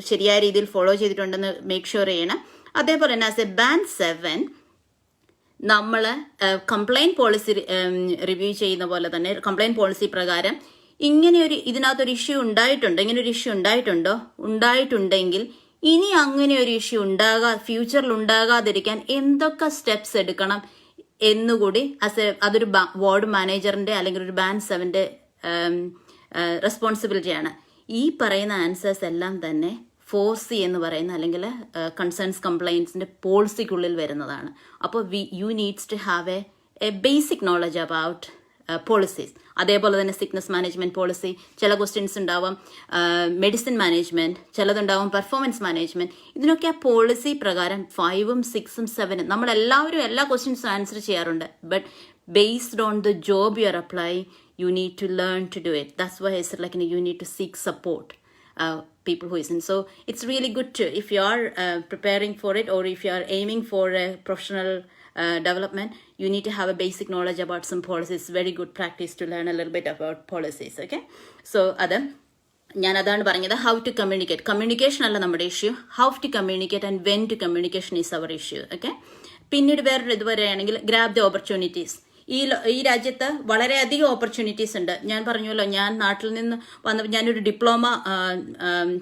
ശരിയായ രീതിയിൽ follow ചെയ്തിട്ടുണ്ടെന്ന് make sure ചെയ്യണം. അതേപോലെ തന്നെ ആസ് എ ബാൻഡ് 7 നമ്മൾ കംപ്ലൈൻറ്റ് പോളിസി റിവ്യൂ ചെയ്യുന്ന പോലെ തന്നെ കംപ്ലൈൻറ്റ് പോളിസി പ്രകാരം ഇതിനകത്തൊരു ഇഷ്യൂ ഉണ്ടായിട്ടുണ്ടോ, ഇങ്ങനൊരു ഇഷ്യൂ ഉണ്ടായിട്ടുണ്ടെങ്കിൽ ഇനി അങ്ങനെ ഒരു ഇഷ്യൂ ഫ്യൂച്ചറിൽ ഉണ്ടാകാതിരിക്കാൻ എന്തൊക്കെ സ്റ്റെപ്സ് എടുക്കണം എന്നുകൂടി അതൊരു വാർഡ് മാനേജറിന്റെ അല്ലെങ്കിൽ ഒരു ബാൻഡ് 7ന്റെ റെസ്പോൺസിബിലിറ്റിയാണ്. ഈ പറയുന്ന ആൻസേഴ്സ് എല്ലാം തന്നെ 4C എന്ന് പറയുന്ന അല്ലെങ്കിൽ കൺസേൺസ് കംപ്ലയിൻസിൻ്റെ പോളിസിക്കുള്ളിൽ വരുന്നതാണ്. അപ്പോൾ you needs to have a basic knowledge about policies. അതേപോലെ തന്നെ സിക്നസ് മാനേജ്മെൻറ്റ് പോളിസി, ചില ക്വസ്റ്റ്യൻസ് ഉണ്ടാവും മെഡിസിൻ മാനേജ്മെൻറ്റ്, ചിലതുണ്ടാവും പെർഫോമൻസ് മാനേജ്മെൻറ്റ്. ഇതിനൊക്കെ ആ പോളിസി പ്രകാരം 5ഉം 6ഉം 7ഉം നമ്മളെല്ലാവരും എല്ലാ ക്വസ്റ്റ്യൻസും ആൻസർ ചെയ്യാറുണ്ട്. But based on the job you are applying, you need to learn to do it. That's why I said like you need to seek support. People who isn't. So it's really good to, if you are preparing for it or if you are aiming for a professional development, you need to have a basic knowledge about some policies. It's very good practice to learn a little bit about policies. Okay, so ഞാൻ അതാണ് പറഞ്ഞത്, how to communicate. Communication അല്ല നമ്മുടെ issue, how to communicate and when to communication is our issue. Okay, പിന്നീട് വേറൊരു ഇത് പറയുകയാണെങ്കിൽ grab the opportunities. ഈ രാജ്യത്ത് വളരെയധികം ഓപ്പർച്യൂണിറ്റീസ് ഉണ്ട്. ഞാൻ പറഞ്ഞല്ലോ, ഞാൻ നാട്ടിൽ നിന്ന് വന്നപ്പോൾ ഞാനൊരു ഡിപ്ലോമ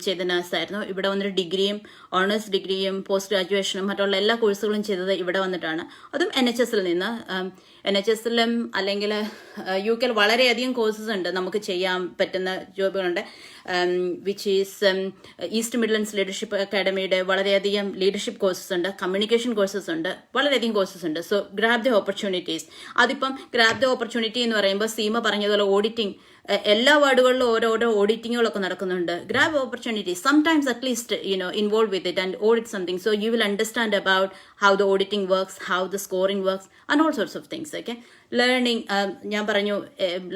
ചെയ്ത നഴ്സായിരുന്നു. ഇവിടെ വന്നൊരു ഡിഗ്രിയും ഓണേഴ്സ് ഡിഗ്രിയും പോസ്റ്റ് ഗ്രാജുവേഷനും മറ്റുള്ള എല്ലാ കോഴ്സുകളും ചെയ്തത് ഇവിടെ വന്നിട്ടാണ്. അതും NHSൽ നിന്ന്. NHSലും അല്ലെങ്കിൽ UK വളരെയധികം കോഴ്സസ് ഉണ്ട്, നമുക്ക് ചെയ്യാൻ പറ്റുന്ന ജോബുകളുണ്ട്. വിച്ച് ഈസ് ഈസ്റ്റ് മിഡ്ലൻഡ്സ് ലീഡർഷിപ്പ് അക്കാഡമിയുടെ വളരെയധികം ലീഡർഷിപ്പ് കോഴ്സസ് ഉണ്ട്, കമ്മ്യൂണിക്കേഷൻ കോഴ്സസ് ഉണ്ട്, വളരെയധികം കോഴ്സസ് ഉണ്ട്. So grab the opportunities. അതിപ്പം ഗ്രാബ് ദ ഓപ്പർച്യൂണിറ്റി എന്ന് പറയുമ്പോൾ സീമ പറഞ്ഞതുപോലെ ഓഡിറ്റിംഗ്, എല്ലാ വാർഡുകളിലും ഓരോരോ ഓഡിറ്റിങ്ങുകളൊക്കെ നടക്കുന്നുണ്ട്. Grab opportunity, sometimes at least involve with it and audit something, so you will understand about how the auditing works, how the scoring works and all sorts of things. Okay, learning, ഞാൻ പറഞ്ഞു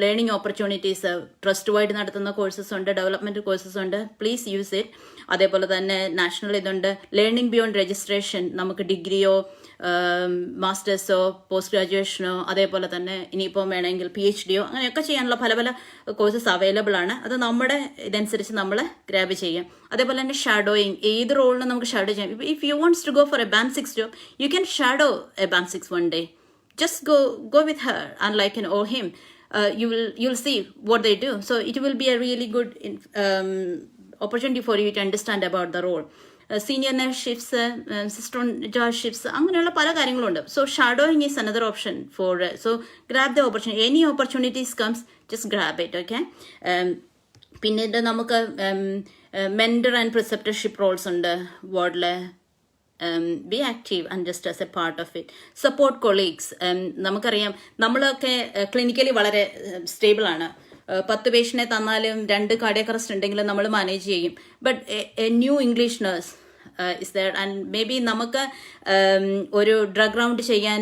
learning opportunities, trust wide നടത്തുന്ന courses ഉണ്ട്, development courses ഉണ്ട്, please use it. അതേപോലെ തന്നെ national ഇതുണ്ട്, learning beyond registration, നമുക്ക് ഡിഗ്രിയോ മാസ്റ്റേഴ്സോ post ഗ്രാജുവേഷനോ അതേപോലെ തന്നെ ഇനിയിപ്പോൾ വേണമെങ്കിൽ PhDയോ അങ്ങനെയൊക്കെ ചെയ്യാനുള്ള പല പല കോഴ്സസ് അവൈലബിൾ ആണ്. അത് നമ്മുടെ ഇതനുസരിച്ച് നമ്മൾ ഗ്രാബ് ചെയ്യാം. അതേപോലെ തന്നെ ഷാഡോയിങ്, ഏത് റോളിനും നമുക്ക് ഷാഡോ ചെയ്യാം. If you wants to go for a Band 6 job, you can shadow a Band 6 one day. Just go with her and like or him. You'll see what they do. So it will be a really good opportunity for you to understand about the role. Senior nurse-ships, sister judge-ships, അങ്ങനെയുള്ള പല കാര്യങ്ങളുണ്ട്. So shadowing is another option for, so grab the opportunity. Any opportunities comes, just grab it, okay? പിന്നീട് നമുക്ക് mentor and preceptorship roles ഉണ്ട് വാർഡില്. Be active and just as a part of it. Support colleagues. നമുക്കറിയാം, നമ്മളൊക്കെ clinically വളരെ stable ആണ്. 10 പേഷ്യനെ തന്നാലും 2 cardiac arrest ഉണ്ടെങ്കിലും നമ്മൾ മാനേജ് ചെയ്യും. But A new English nurse is there and may be നമുക്ക് ഒരു ഡ്രഗ് റൗണ്ട് ചെയ്യാൻ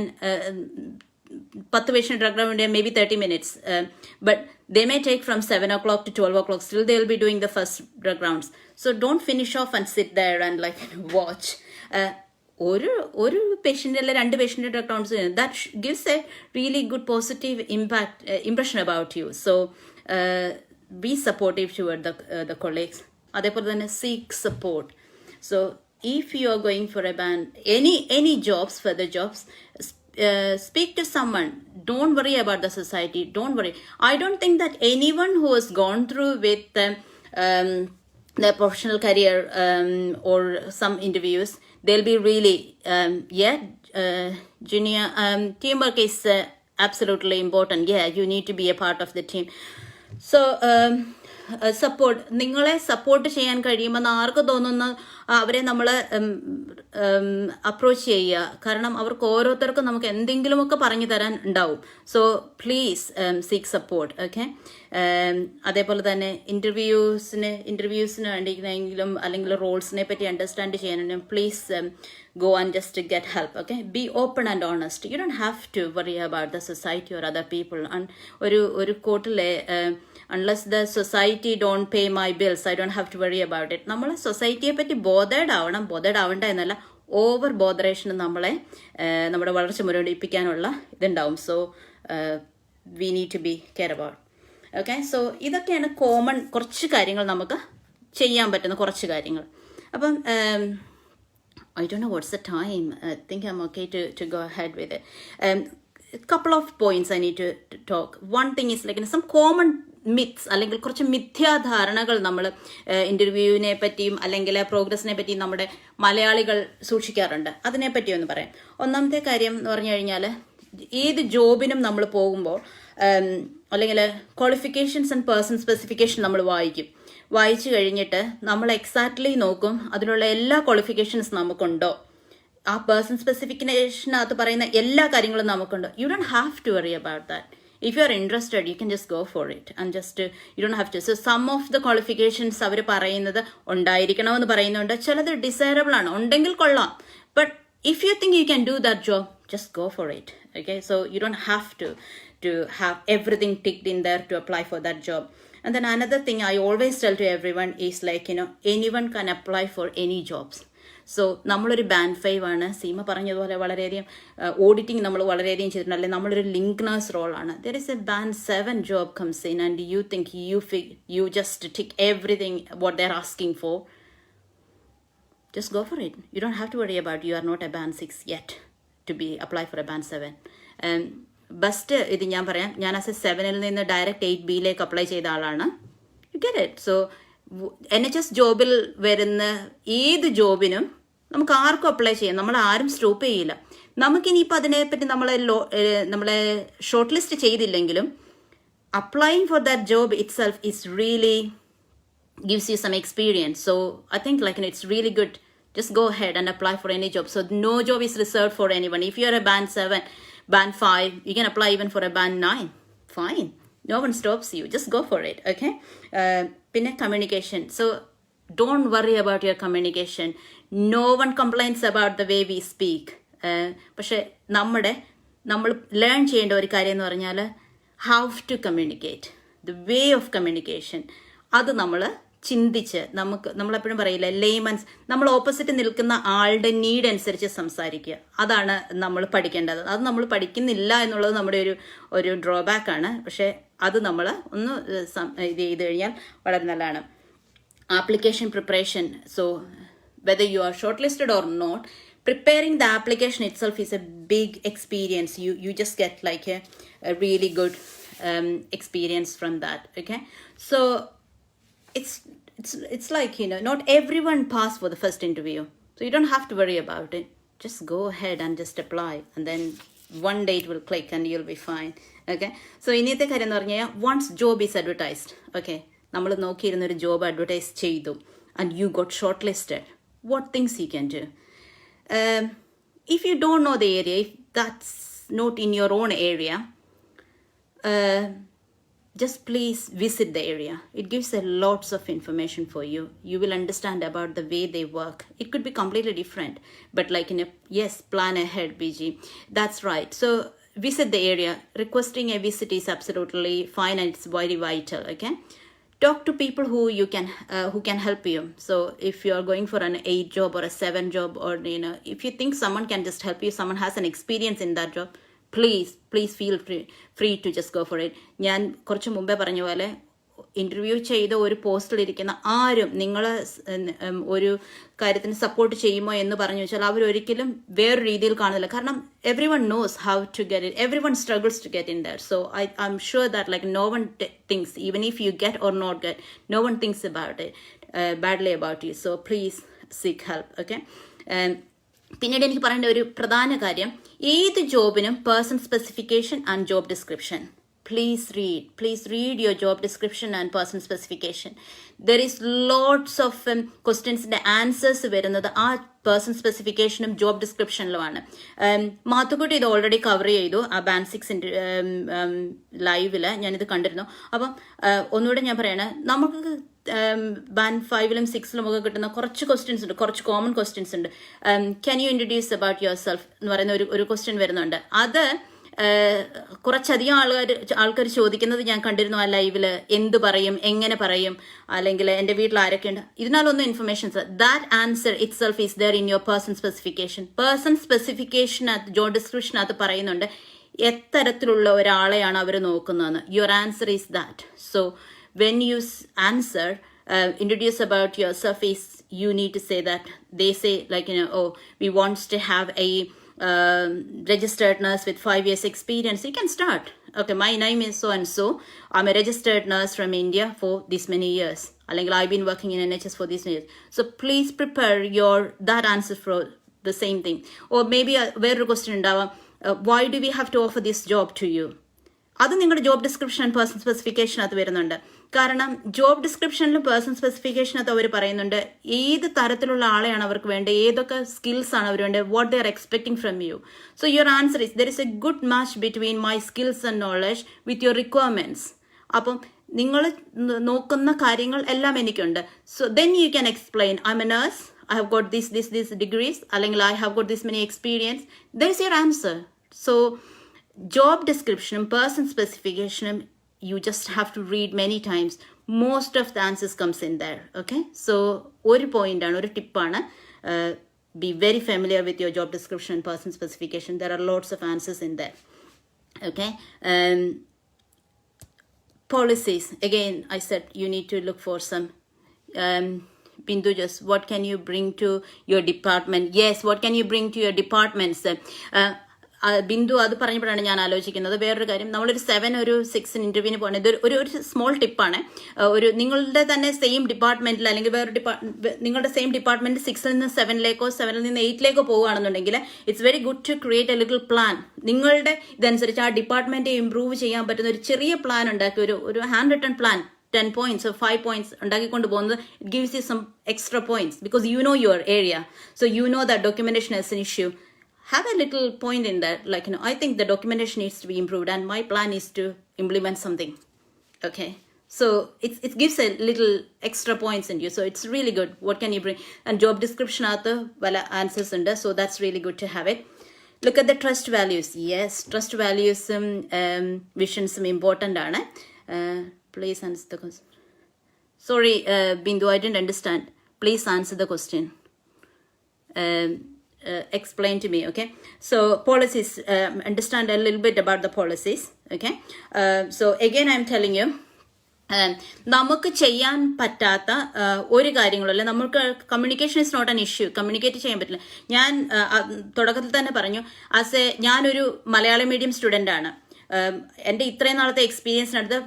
10 patient drug round may be 30 minutes. But they may take from 7 o'clock to 12 o'clock. Still they will be doing the first drug rounds. So don't finish off and sit there and like watch. ഒരു patient അല്ല 2 patient drug rounds, that gives A really good positive impression about you. So B supportive toward the colleagues. അതേപോലെ തന്നെ seek support. So if you are going for a band, any jobs, further jobs, speak to someone. Don't worry about the society. Don't worry. I don't think that anyone who has gone through with their professional career or some interviews, they'll be really junior teamwork is absolutely important. Yeah, you need to be a part of the team. So support, നിങ്ങളെ support ചെയ്യാൻ കഴിയുമെന്ന് ആർക്ക് തോന്നുന്ന അവരെ നമ്മൾ approach ചെയ്യുക. കാരണം അവർക്ക് ഓരോരുത്തർക്കും നമുക്ക് എന്തെങ്കിലുമൊക്കെ പറഞ്ഞു തരാൻ ഉണ്ടാവും. So please seek support. Okay, അതേപോലെ തന്നെ ഇൻ്റർവ്യൂസിന് വേണ്ടിയെങ്കിലും അല്ലെങ്കിൽ റോൾസിനെ പറ്റി അണ്ടർസ്റ്റാൻഡ് ചെയ്യാനും please go and just get help. Okay, be open and honest. You don't have to worry about the society or other people. And ഒരു കോട്ടിലെ unless the society don't pay my bills, I don't have to worry about it. നമ്മൾ സൊസൈറ്റിയെ പറ്റി bothered ആവണ്ട എന്നല്ല, over botheration നമ്മളെ നമ്മുടെ വളർച്ച മുരടിപ്പിക്കാനുള്ള ഇതുണ്ടാവും. So we need to be care about. Okay, so ഇതൊക്കെയാണ് കോമൺ കുറച്ച് കാര്യങ്ങൾ നമുക്ക് ചെയ്യാൻ പറ്റുന്ന കുറച്ച് കാര്യങ്ങൾ. അപ്പം I don't know what's the time. I think I'm okay to go ahead with it. A couple of points I need to talk. One thing is like some common myths, അല്ലെങ്കിൽ കുറച്ച് മിഥ്യാധാരണകൾ നമ്മൾ ഇൻ്റർവ്യൂവിനെ പറ്റിയും അല്ലെങ്കിൽ പ്രോഗ്രസിനെ പറ്റിയും നമ്മുടെ മലയാളികൾ സൂക്ഷിക്കാറുണ്ട്. അതിനെപ്പറ്റി ഒന്ന് പറയാം. ഒന്നാമത്തെ കാര്യം എന്ന് പറഞ്ഞു കഴിഞ്ഞാൽ, ഏത് ജോബിനും നമ്മൾ പോകുമ്പോൾ അല്ലെങ്കിൽ ക്വാളിഫിക്കേഷൻസ് ആൻഡ് പേഴ്സൺ സ്പെസിഫിക്കേഷൻ നമ്മൾ വായിച്ചു കഴിഞ്ഞിട്ട് നമ്മൾ എക്സാക്ട്ലി നോക്കും അതിനുള്ള എല്ലാ ക്വാളിഫിക്കേഷൻസ് നമുക്കുണ്ടോ, ആ പേഴ്സൺ സ്പെസിഫിക്കേഷനകത്ത് പറയുന്ന എല്ലാ കാര്യങ്ങളും നമുക്കുണ്ടോ. You don't have to worry about that. If you are interested, you can just go for it and just you don't have to. So some of the qualifications അവർ പറയുന്നത് ഉണ്ടായിരിക്കണമെന്ന് പറയുന്നുണ്ട്, ചിലത് ഡിസൈറബിൾ ആണ്, ഉണ്ടെങ്കിൽ കൊള്ളാം. But if you think you can do that job, just go for it. Okay, so you don't have to have everything ticked in there to apply for that job. And then another thing I always tell to everyone is like, anyone can apply for any jobs. So നമ്മളൊരു band 5 ആണ്. സീമ പറഞ്ഞതുപോലെ വളരെയധികം auditing നമ്മൾ വളരെയധികം ചെയ്തിട്ടുണ്ട്, അല്ലെങ്കിൽ നമ്മളൊരു link nurse റോളാണ്. There is a band 7 job comes in and you think you just tick everything what they are asking for. Just go for it. You don't have to worry about you are not a band 6 yet to be apply for a band 7. Best ഇത് ഞാൻ പറയാം, ഞാൻ as A 7-ൽ നിന്ന് direct 8B apply ചെയ്ത ആളാണ്. You get it. So NHS ജോബിൽ വരുന്ന ഏത് ജോബിനും നമുക്ക് ആർക്കും അപ്ലൈ ചെയ്യാം, നമ്മൾ ആരും സ്റ്റോപ്പ് ചെയ്യില്ല. നമുക്കിനിയിപ്പോൾ അതിനെപ്പറ്റി നമ്മളെ ഷോർട്ട് ലിസ്റ്റ് ചെയ്തില്ലെങ്കിലും applying for that job itself is really gives you some experience. So I think it's really good. Just go ahead and apply for any job. So no job is reserved for anyone. If you're a band 7, band 5, you can apply even for a band 9. Fine. No one stops you. Just go for it. Okay. Pinna communication. So don't worry about your communication. No one complains about the way we speak. പക്ഷെ നമ്മൾ learn ചെയ്യേണ്ട ഒരു കാര്യം എന്ന് പറഞ്ഞാൽ how to communicate, the way of communication. അത് നമ്മൾ ചിന്തിച്ച് നമ്മളെപ്പോഴും പറയില്ല ലേമൻസ്, നമ്മൾ ഓപ്പോസിറ്റ് നിൽക്കുന്ന ആളുടെ നീഡ് അനുസരിച്ച് സംസാരിക്കുക. അതാണ് നമ്മൾ പഠിക്കേണ്ടത്. അത് നമ്മൾ പഠിക്കുന്നില്ല എന്നുള്ളത് നമ്മുടെ ഒരു ഡ്രോബാക്ക് ആണ്. പക്ഷെ അത് നമ്മൾ ഒന്ന് ഇത് ചെയ്ത് കഴിഞ്ഞാൽ വളരെ നല്ലതാണ്. Application preparation. So whether you are shortlisted or not, preparing the application itself is a big experience. You just get like a really good experience from that. Okay, so it's like not everyone passed for the first interview, so you don't have to worry about it. Just go ahead and just apply, and then one day it will click and you'll be fine. Okay, so ഇനിയത്തെ കാര്യം എന്ന് പറഞ്ഞാൽ once job is advertised, okay, നമ്മൾ നോക്കിയിരുന്ന ഒരു job advertise ചെയ്തു and you got shortlisted, what things you can do? If you don't know the area, if that's not in your own area, just please visit the area. It gives a lots of information for you. You will understand about the way they work. It could be completely different, but yes, plan ahead, Vigi. That's right. So visit the area. Requesting a visit is absolutely fine and it's very vital. Okay, talk to people who can help you. So if you are going for an 8 job or a 7 job, or if you think someone can just help you, someone has an experience in that job, please feel free to just go for it. ഞാൻ കുറച്ച് മുമ്പേ പറഞ്ഞ പോലെ interview ചെയ്ത ഒരു പോസ്റ്റിലിരിക്കുന്ന ആരും നിങ്ങൾ ഒരു കാര്യത്തിന് സപ്പോർട്ട് ചെയ്യുമോ എന്ന് പറഞ്ഞു വെച്ചാൽ അവരൊരിക്കലും വേറെ രീതിയിൽ കാണുന്നില്ല. കാരണം everyone knows how to get it, everyone struggles to get in there. So I'm sure that no one thinks, even if you get or not get, no one thinks about it badly about you. So please seek help. Okay. പിന്നീട് എനിക്ക് പറയേണ്ട ഒരു പ്രധാന കാര്യം, ഏത് ജോബിനും person specification and job description. Please read your job description and person specification. There is lots of questions and answers വരുന്നത് ആ പേഴ്സൺ സ്പെസിഫിക്കേഷനും ജോബ് ഡിസ്ക്രിപ്ഷനിലുമാണ്. മാത്തുക്കുട്ടി ഇത് ഓൾറെഡി കവർ ചെയ്തു ആ ബാൻഡ് 6 ലൈവില് ഞാനിത് കണ്ടിരുന്നു. അപ്പം ഒന്നുകൂടെ ഞാൻ പറയണേ, നമുക്ക് ബാൻഡ് 5-ലും 6-ലും ഒക്കെ കിട്ടുന്ന കുറച്ച് ക്വസ്റ്റ്യൻസ് ഉണ്ട്, കുറച്ച് കോമൺ ക്വസ്റ്റ്യൻസ് ഉണ്ട്. Can you introduce about your self എന്ന് പറയുന്ന ഒരു ക്വസ്റ്റ്യൻ വരുന്നുണ്ട്. അത് കുറച്ചധികം ആൾക്കാർ ചോദിക്കുന്നത് ഞാൻ കണ്ടിരുന്നു ആ ലൈവില്. എന്ത് പറയും, എങ്ങനെ പറയും, അല്ലെങ്കിൽ എൻ്റെ വീട്ടിൽ ആരൊക്കെയുണ്ട്, ഇതിനാലൊന്നും informations. That answer itself is there in your person specification. Person സ്പെസിഫിക്കേഷനകത്ത് ജോബ് ഡിസ്ക്രിപ്ഷനകത്ത് പറയുന്നുണ്ട് എത്തരത്തിലുള്ള ഒരാളെയാണ് അവർ നോക്കുന്നതെന്ന്. Your answer is that. So when you answer, introduce about yourself, is you need to say that. They say oh, we want to have a registered nurse with 5 years experience. You can start. Okay, my name is so and so. I'm a registered nurse from India for this many years. I've been working in NHS for these years. So please prepare that answer for the same thing. Or maybe വേറൊരു question ഉണ്ടാവാം, why do we have to offer this job to you? അത് നിങ്ങളുടെ job description and person specification അത് വരുന്നുണ്ട്. കാരണം job ഡിസ്ക്രിപ്ഷനിലും person സ്പെസിഫിക്കേഷനകത്ത് അവർ പറയുന്നുണ്ട് ഏത് തരത്തിലുള്ള ആളെയാണ് അവർക്ക് വേണ്ടത്, ഏതൊക്കെ സ്കിൽസ് ആണ് അവർ വേണ്ടത്, what they are expecting from you. So your answer is there is a good match between my skills and knowledge with your requirements. അപ്പം നിങ്ങൾ നോക്കുന്ന കാര്യങ്ങൾ എല്ലാം എനിക്കുണ്ട്. So then you can explain I'm a nurse, I have got this degrees, അല്ലെങ്കിൽ I have got this many experience. There is your answer. So job description, person specification, you just have to read many times. Most of the answers comes in there. Okay, so ഒരു point ആണ്, ഒരു tip ആണ്, be very familiar with your job description, person specification. There are lots of answers in there. Okay, policies, again I said you need to look for some Bindu, just what can you bring to your department? Yes, what can you bring to your departments? Bindu അത് പറഞ്ഞപ്പോഴാണ് ഞാൻ ആലോചിക്കുന്നത് വേറൊരു കാര്യം. നമ്മളൊരു 7 ഒരു 6 ഇന്റർവ്യൂവിന് പോകുന്നത് ഒരു സ്മോൾ ടിപ്പാണ്. ഒരു നിങ്ങളുടെ തന്നെ സെയിം ഡിപ്പാർട്ട്മെന്റിൽ അല്ലെങ്കിൽ നിങ്ങളുടെ സെയിം ഡിപ്പാർട്ട്മെന്റ് 6ൽ നിന്ന് 7ലേക്കോ 7ൽ നിന്ന് 8ലേക്കോ പോകുകയാണെന്നുണ്ടെങ്കിൽ it's very good to create a little plan. നിങ്ങളുടെ ഇതനുസരിച്ച് ആ ഡിപ്പാർട്ട്മെന്റ് ഇംപ്രൂവ് ചെയ്യാൻ പറ്റുന്ന ഒരു ചെറിയ പ്ലാൻ ഉണ്ടാക്കി, ഒരു hand written plan 10 points or 5 points ഉണ്ടാക്കിക്കൊണ്ട് പോകുന്നത് it gives you some extra points because you know your area, so you know that documentation is an issue. Have a little point in that, like, I think the documentation needs to be improved and my plan is to implement something. Okay, so it gives a little extra points in you, so it's really good. What can you bring? And job description aathu vala answers undu, so that's really good to have it. Look at the trust values. Yes, trust values visions important aanu. Please answer the question. Sorry, Bindu, I didn't understand. Please answer the question. Explain to me, okay? So policies, understand a little bit about the policies, okay? So again, I'm telling you, നമുക്ക് ചെയ്യാൻ പറ്റാത്ത ഒരു കാര്യങ്ങളല്ല. നമുക്ക് communication is not an issue. Communicate ചെയ്യാൻ പറ്റില്ല. ഞാൻ തുടക്കത്തിൽ തന്നെ പറഞ്ഞു, ഞാനൊരു മലയാളം മീഡിയം സ്റ്റുഡൻ്റ് ആണ്. എൻ്റെ ഇത്രയും നാളത്തെ എക്സ്പീരിയൻസിനടുത്ത്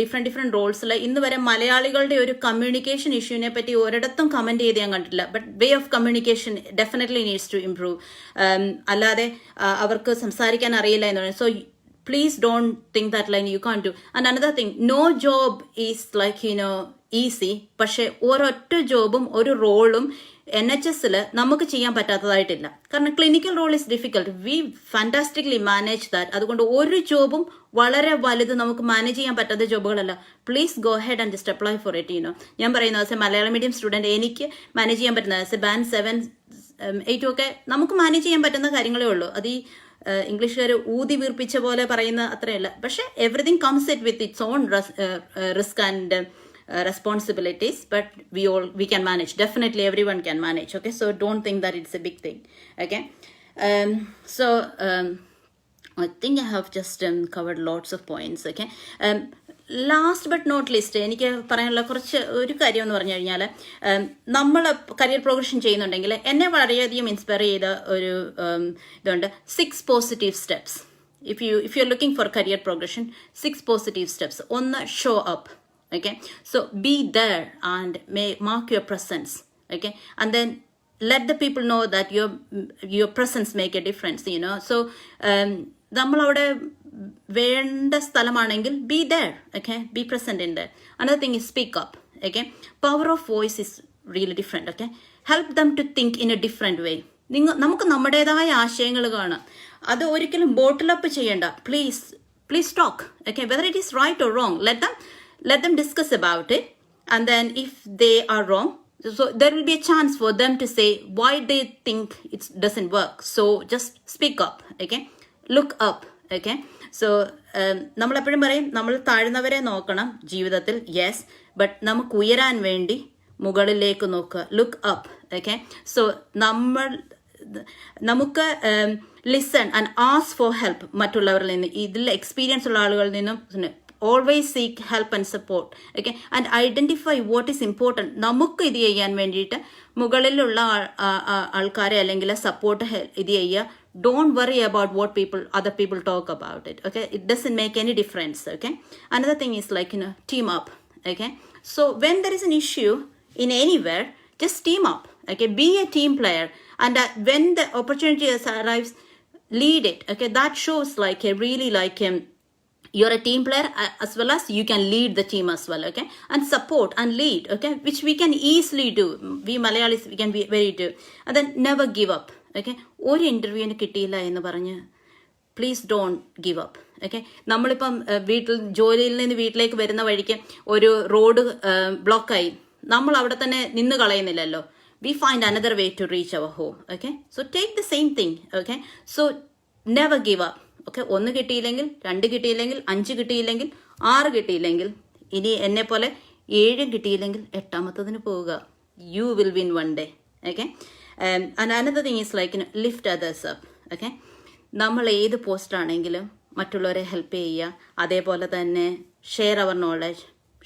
ഡിഫറെൻറ്റ് റോൾസിൽ ഇന്ന് വരെ മലയാളികളുടെ ഒരു കമ്മ്യൂണിക്കേഷൻ ഇഷ്യൂവിനെ പറ്റി ഒരിടത്തും കമൻറ്റ് ചെയ്ത് ഞാൻ കണ്ടിട്ടില്ല. But way of communication definitely needs to improve. അല്ലാതെ അവർക്ക് സംസാരിക്കാൻ അറിയില്ല എന്ന് പറയുന്നത്. So please don't think that like you can't do. And another thing, no job is like easy. പക്ഷെ ഒരൊറ്റ ജോബും ഒരു റോളും NHSൽ നമുക്ക് ചെയ്യാൻ പറ്റാത്തതായിട്ടില്ല. കാരണം clinical role is difficult. We fantastically manage that. അതുകൊണ്ട് ഒരു ജോബും വളരെ വലുത് നമുക്ക് മാനേജ് ചെയ്യാൻ പറ്റാത്ത ജോബുകളല്ല. Please go head and just apply for it. ഞാൻ പറയുന്നത് as a Malayalam medium student എനിക്ക് മാനേജ് ചെയ്യാൻ പറ്റുന്നത് ആസ് എ ബാൻഡ് 7, 8 ഒക്കെ നമുക്ക് മാനേജ് ചെയ്യാൻ പറ്റുന്ന കാര്യങ്ങളേ ഉള്ളൂ. അത് ഈ ഇംഗ്ലീഷുകാർ ഊതി വീർപ്പിച്ച പോലെ പറയുന്ന അത്രയല്ല. പക്ഷെ everything comes it with its on risk and responsibilities, but we can manage. Definitely everyone can manage. Okay, so don't think that it's a big thing. Okay, so I think I have just covered lots of points. Okay, last but not least എനിക്ക് പറയാനുള്ള ഒരു കാര്യം എന്ന് പറഞ്ഞു കഴിഞ്ഞാൽ, നമ്മൾ career progression ചെയ്യുന്നുണ്ടെങ്കിൽ എന്നെ വളരെയധികം ഇൻസ്പയർ ചെയ്ത ഒരു ഇതുണ്ട്, 6 positive steps. If you are looking for career progression, 6 positive steps. ഒന്ന്, show up. Okay, so be there and mark your presence. Okay, and then let the people know that your presence make a difference. So നമ്മൾ അവിടെ വേണ്ട സ്ഥലമാണെങ്കിൽ be there. Okay, be present in there. Another thing is speak up. Okay, power of voice is really different. Okay, help them to think in a different way. നമുക്ക് നമ്മുടേതായ ആശയങ്ങൾ കാണാം. അത് ഒരിക്കലും ബോട്ടിൽ up ചെയ്യണ്ട. Please talk. Okay, whether it is right or wrong, let them discuss about it, and then if they are wrong, so there will be a chance for them to say why they think it doesn't work. So just speak up. Okay, look up. Okay, so നമ്മൾ എപ്പോഴും പറയും നമ്മൾ താഴ്ന്നവരെ നോക്കണം ജീവിതത്തിൽ. Yes, but നമുക്ക് ഉയരാൻ വേണ്ടി മുകളിലേക്ക് നോക്കുക. Look up. ഓക്കെ, സോ നമുക്ക് listen and ask for help. മറ്റുള്ളവരിൽ നിന്ന്, ഇതിൽ എക്സ്പീരിയൻസ് ഉള്ള ആളുകളിൽ നിന്നും always seek help and support. Okay, and identify what is important. നമുക്ക് ഇത് ചെയ്യാൻ വേണ്ടിയിട്ട് മുകളിലുള്ള ആൾക്കാരെ അല്ലെങ്കിൽ സപ്പോർട്ട് ഇത് ചെയ്യുക. Don't worry about what other people talk about it. Okay, it doesn't make any difference. Okay, another thing is like team up. Okay, so when there is an issue in anywhere, just team up. Okay, be a team player, and when the opportunity arrives, lead it. Okay, that shows like a really you're a team player as well as you can lead the team as well, okay, and support and lead, okay, which we can easily do. We Malayalis, we can be very do. And then never give up, okay. ഒരു ഇൻ്റർവ്യൂവിന് കിട്ടിയില്ല എന്ന് പറഞ്ഞ് please don't give up, okay. നമ്മളിപ്പം വീട്ടിൽ ജോലിയിൽ നിന്ന് വീട്ടിലേക്ക് വരുന്ന വഴിക്ക് ഒരു റോഡ് ബ്ലോക്കായി, നമ്മൾ അവിടെ തന്നെ നിന്ന് കളയുന്നില്ലല്ലോ. We find another way to reach our home, okay. So take the same thing, okay. So never give up, okay. 1 കിട്ടിയില്ലെങ്കിൽ 2 കിട്ടിയില്ലെങ്കിൽ 5 കിട്ടിയില്ലെങ്കിൽ 6 കിട്ടിയില്ലെങ്കിൽ ഇനി എന്നെ പോലെ 7 കിട്ടിയില്ലെങ്കിൽ 8ാമത്തതിന് പോവുക. You will win one day, okay. And another thing is like lift others up, okay. നമ്മൾ ഏത് പോസ്റ്റാണെങ്കിലും മറ്റുള്ളവരെ ഹെൽപ്പ് ചെയ്യുക, അതേപോലെ തന്നെ share our knowledge,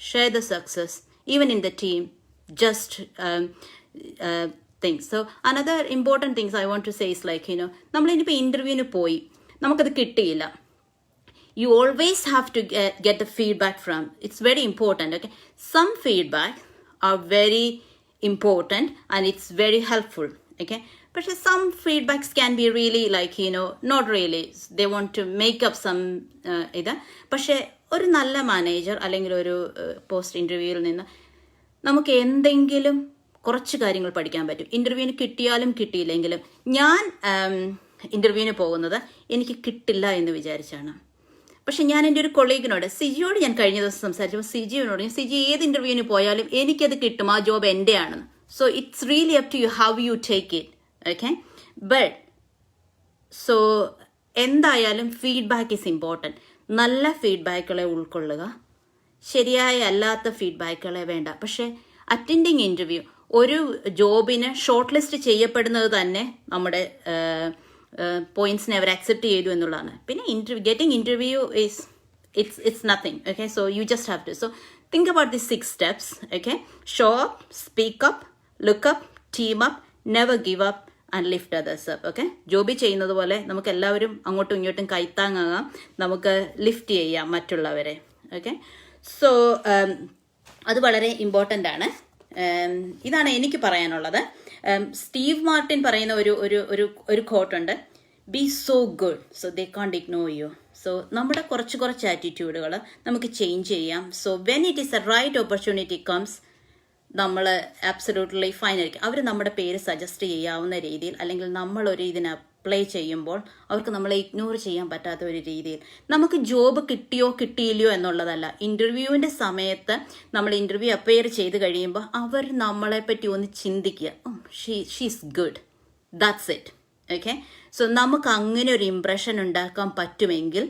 share the success even in the team, just things. So another important things I want to say is like നമ്മളിനിപ്പോൾ ഇൻ്റർവ്യൂവിന് പോയി, നമുക്കത് കിട്ടിയില്ല. You always have to get the feedback from. It's very important, okay. Some feedback are very important and it's very helpful, okay. But some feedbacks can be really like, not really. They want to make up some ഇത്. പക്ഷേ ഒരു നല്ല manager അല്ലെങ്കിൽ ഒരു post ഇൻ്റർവ്യൂവിൽ നിന്ന് നമുക്ക് എന്തെങ്കിലും കുറച്ച് കാര്യങ്ങൾ പഠിക്കാൻ പറ്റും. ഇൻ്റർവ്യൂവിന് കിട്ടിയാലും കിട്ടിയില്ലെങ്കിലും ഞാൻ ഇൻ്റർവ്യൂവിന് പോകുന്നത് എനിക്ക് കിട്ടില്ല എന്ന് വിചാരിച്ചാണ്. പക്ഷെ ഞാൻ എൻ്റെ ഒരു കൊളീഗിനോട്, സിജിയോട് ഞാൻ കഴിഞ്ഞ ദിവസം സംസാരിച്ചപ്പോൾ സിജിയോട് സിജി ഏത് ഇൻ്റർവ്യൂവിന് പോയാലും എനിക്കത് കിട്ടും, ആ ജോബ് എൻ്റെ ആണെന്ന്. So it's really up to you how you take it, okay. But so എന്തായാലും ഫീഡ്ബാക്ക് ഈസ് ഇമ്പോർട്ടൻറ്റ്. നല്ല ഫീഡ്ബാക്കുകളെ ഉൾക്കൊള്ളുക, ശരിയായ അല്ലാത്ത ഫീഡ്ബാക്കുകളെ വേണ്ട. പക്ഷേ അറ്റൻഡിങ് ഇൻ്റർവ്യൂ, ഒരു ജോബിന് ഷോർട്ട് ലിസ്റ്റ് ചെയ്യപ്പെടുന്നത് തന്നെ നമ്മുടെ പോയിന്റ്സിനെ അവർ അക്സെപ്റ്റ് ചെയ്തു എന്നുള്ളതാണ്. പിന്നെ getting interview is it's nothing, okay. So you just have to, so think about these 6 steps, okay. Show up, speak up, look up, team up, never give up and lift others up, okay. Joby ചെയ്യുന്നത് പോലെ നമുക്ക് എല്ലാവരും അങ്ങോട്ടും ഇങ്ങോട്ടും കൈത്താങ്ങാകാം, നമുക്ക് lift ചെയ്യാം മറ്റുള്ളവരെ, okay. So അത് വളരെ ഇമ്പോർട്ടൻ്റ് ആണ്. ഇതാണ് എനിക്ക് പറയാനുള്ളത്. സ്റ്റീവ് മാർട്ടിൻ പറയുന്ന ഒരു കോട്ടുണ്ട്, be so good so they can't ignore U. So നമ്മുടെ കുറച്ച് ആറ്റിറ്റ്യൂഡുകൾ നമുക്ക് ചേഞ്ച് ചെയ്യാം. So when it is a right opportunity comes, നമ്മൾ ആബ്സല്യൂട്ട്ലി ഫൈൻ ആയിരിക്കും. അവർ നമ്മുടെ പേര് സജസ്റ്റ് ചെയ്യാവുന്ന രീതിയിൽ, അല്ലെങ്കിൽ നമ്മളൊരു ഇതിന് അപ്ലൈ ചെയ്യുമ്പോൾ അവർക്ക് നമ്മളെ ഇഗ്നോർ ചെയ്യാൻ പറ്റാത്ത ഒരു രീതിയിൽ. നമുക്ക് ജോബ് കിട്ടിയോ കിട്ടിയില്ലയോ എന്നുള്ളതല്ല, ഇൻ്റർവ്യൂവിൻ്റെ സമയത്ത് നമ്മൾ ഇൻ്റർവ്യൂ അപ്പയർ ചെയ്ത് കഴിയുമ്പോൾ അവർ നമ്മളെപ്പറ്റി ഒന്ന് ചിന്തിക്കുക, she's good, that's it, okay. So നമുക്ക് അങ്ങനെ ഒരു ഇംപ്രഷൻ ഉണ്ടാക്കാൻ പറ്റുമെങ്കിൽ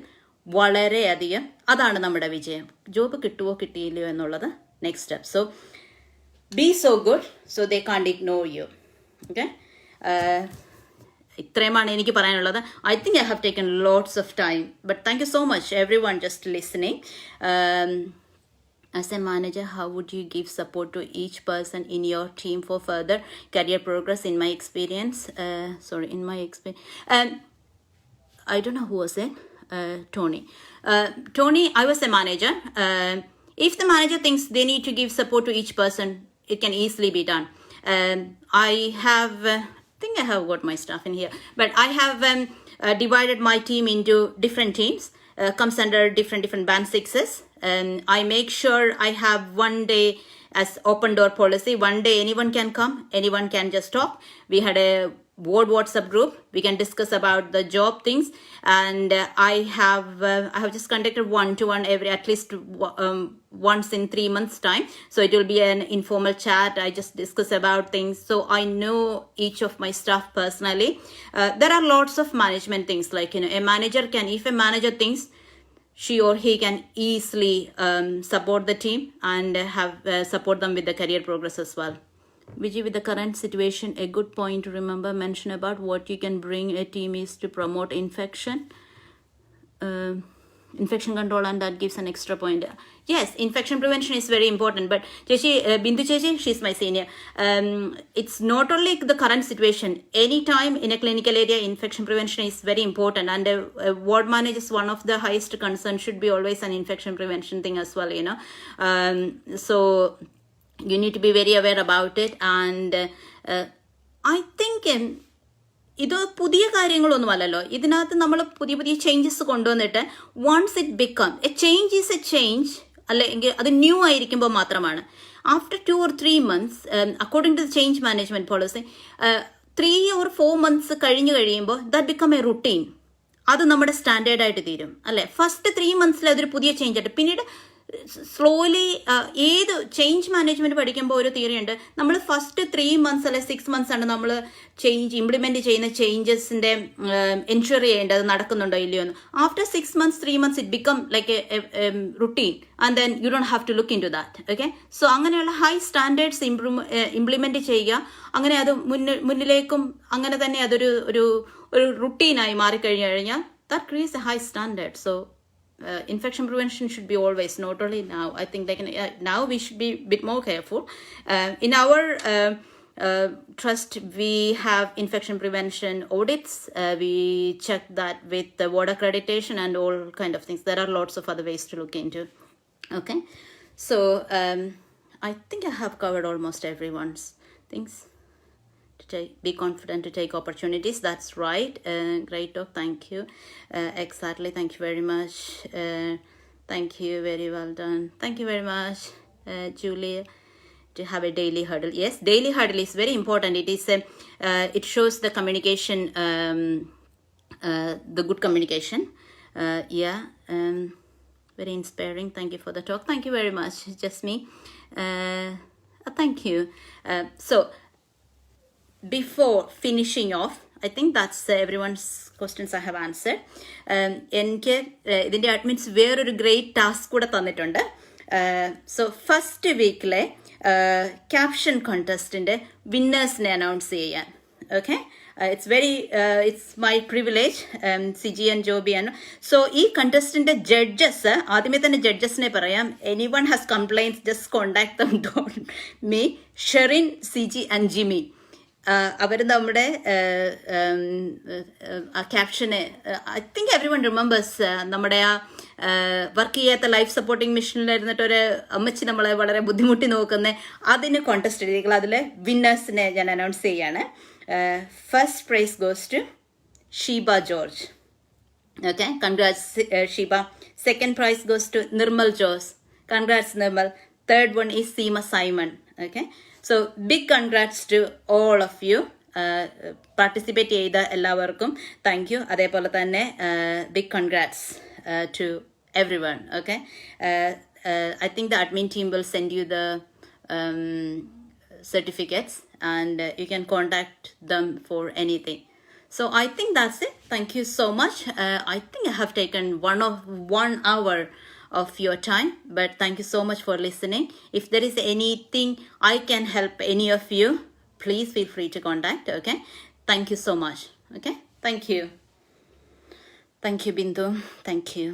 വളരെയധികം, അതാണ് നമ്മുടെ വിജയം. ജോബ് കിട്ടുമോ കിട്ടിയില്ലയോ എന്നുള്ളത് next step. So B so good so they can't ignore U, okay. ഇത്രയുമാണ് എനിക്ക് പറയാനുള്ളത്. I think I have taken lots of time, but thank you so much every one just listening. As a manager, how would you give support to each person in your team for further career progress? In my experience, I don't know who was it. Tony, I was a manager. If the manager thinks they need to give support to each person, it can easily be done. I think I have got my stuff in here, but I have divided my team into different teams. Comes under different band 6s. I make sure I have one day as open door policy. One day anyone can come, anyone can just talk. We had a ward WhatsApp group. We can discuss about the job things, and I have just conducted one-to-one every at least once in 3 months time. So it will be an informal chat. I just discuss about things. So I know each of my staff personally. There are lots of management things like a manager can, if a manager thinks she or he can easily support the team and have support them with the career progress as well. Vigi, with the current situation, a good point to remember, mention about what you can bring a team is to promote infection control, and that gives an extra point. Yes, infection prevention is very important, but Bindu Chechi, she's my senior. It's not only the current situation. Any time in a clinical area, infection prevention is very important, and a ward manager's one of the highest concern should be always an infection prevention thing as well, so you need to be very aware about it. And I think ഇത് പുതിയ കാര്യങ്ങളൊന്നുമല്ലല്ലോ. ഇതിനകത്ത് നമ്മൾ പുതിയ പുതിയ changes കൊണ്ടുവന്നിട്ട് once it become a change is a change, അല്ലെങ്കിൽ അത് new ആയിരിക്കുമ്പോൾ മാത്രമാണ്. After 2 or 3 months, according to the change management policy, 3 or 4 months കഴിഞ്ഞ് കഴിയുമ്പോൾ ദാറ്റ് ബിക്കം എ റുട്ടീൻ. അത് നമ്മുടെ സ്റ്റാൻഡേർഡ് ആയിട്ട് തീരും അല്ലേ. ഫസ്റ്റ് 3 monthsൽ അതൊരു പുതിയ ചേഞ്ച് ആയിട്ട്, പിന്നീട് സ്ലോലി ഏത് ചേഞ്ച് മാനേജ്മെന്റ് പഠിക്കുമ്പോൾ ഒരു തിയറി ഉണ്ട്, നമ്മൾ ഫസ്റ്റ് 3 months അല്ലെ 6 months ആണ് നമ്മൾ ഇംപ്ലിമെന്റ് ചെയ്യുന്ന ചേഞ്ചസിന്റെ എൻഷുർ ചെയ്യേണ്ടത് നടക്കുന്നുണ്ടോ ഇല്ലയോ എന്ന്. After 6 months 3 months it become like a routine and then you don't have to look into that. Okay, so അങ്ങനെയുള്ള ഹൈ സ്റ്റാൻഡേർഡ്സ് ഇംപ്ലിമെന്റ് ചെയ്യുക. അങ്ങനെ അത് മുന്നിലേക്കും അങ്ങനെ തന്നെ അതൊരു ഒരു റുട്ടീനായി മാറിക്കഴിഞ്ഞു കഴിഞ്ഞാൽ that creates a high standard. So infection prevention should be always, not only now. I think now we should be a bit more careful. In our trust, we have infection prevention audits. We check that with the ward accreditation and all kind of things. There are lots of other ways to look into. Okay, so I think I have covered almost everyone's things. Be confident to take opportunities. That's right. Great talk. Thank you. Exactly. Thank you very much. Thank you. Very well done. Thank you very much, Julia. To have a daily huddle. Yes, daily huddle is very important. It is it shows the communication, the good communication. Yeah. Very inspiring. Thank you for the talk. Thank you very much, Jasmine. Thank you. So, before finishing off, I think that's everyone's questions I have answered. എനിക്ക് ഇതിൻ്റെ admins വേറൊരു great task കൂടെ തന്നിട്ടുണ്ട്. So first വീക്കിലെ caption കോൺടെസ്റ്റിൻ്റെ വിന്നേഴ്സിനെ announce ചെയ്യാൻ. Okay, it's my privilege, Siji and Joby ആണ്. സോ ഈ കണ്ടസ്റ്റന്റ് ജഡ്ജസ്, ആദ്യമേ തന്നെ ജഡ്ജസിനെ പറയാം. Anyone has complaints just contact them, don't me. Sherin, Siji and Jimi, അവർ നമ്മുടെ ആ ക്യാപ്ഷന്, I think everyone remembers, നമ്മുടെ ആ വർക്ക് ചെയ്യാത്ത ലൈഫ് സപ്പോർട്ടിംഗ് മിഷനിലിരുന്നിട്ട് ഒരു അമ്മച്ചി നമ്മളെ വളരെ ബുദ്ധിമുട്ടി നോക്കുന്ന അതിന് കോൺടെസ്റ്റ് എഴുതികൾ. അതിൽ വിന്നേഴ്സിനെ ഞാൻ അനൗൺസ് ചെയ്യാണ്. First prize goes to Sheeba George. Okay, congrats Sheeba. Second prize goes to Nirmal Jose. Congrats Nirmal. Third one is Seema Simon. Okay, so big congrats to all of you. Participate ചെയ്ത എല്ലാവർക്കും താങ്ക് യു. അതേപോലെ തന്നെ big congrats to everyone. Okay, I think the admin team will send you the certificates and you can contact them for anything. So I think that's it. Thank you so much. I think I have taken 1 hour of your time, but thank you so much for listening. If there is anything I can help any of you, please feel free to contact. Okay, thank you so much. Okay, thank you Bindu. Thank you.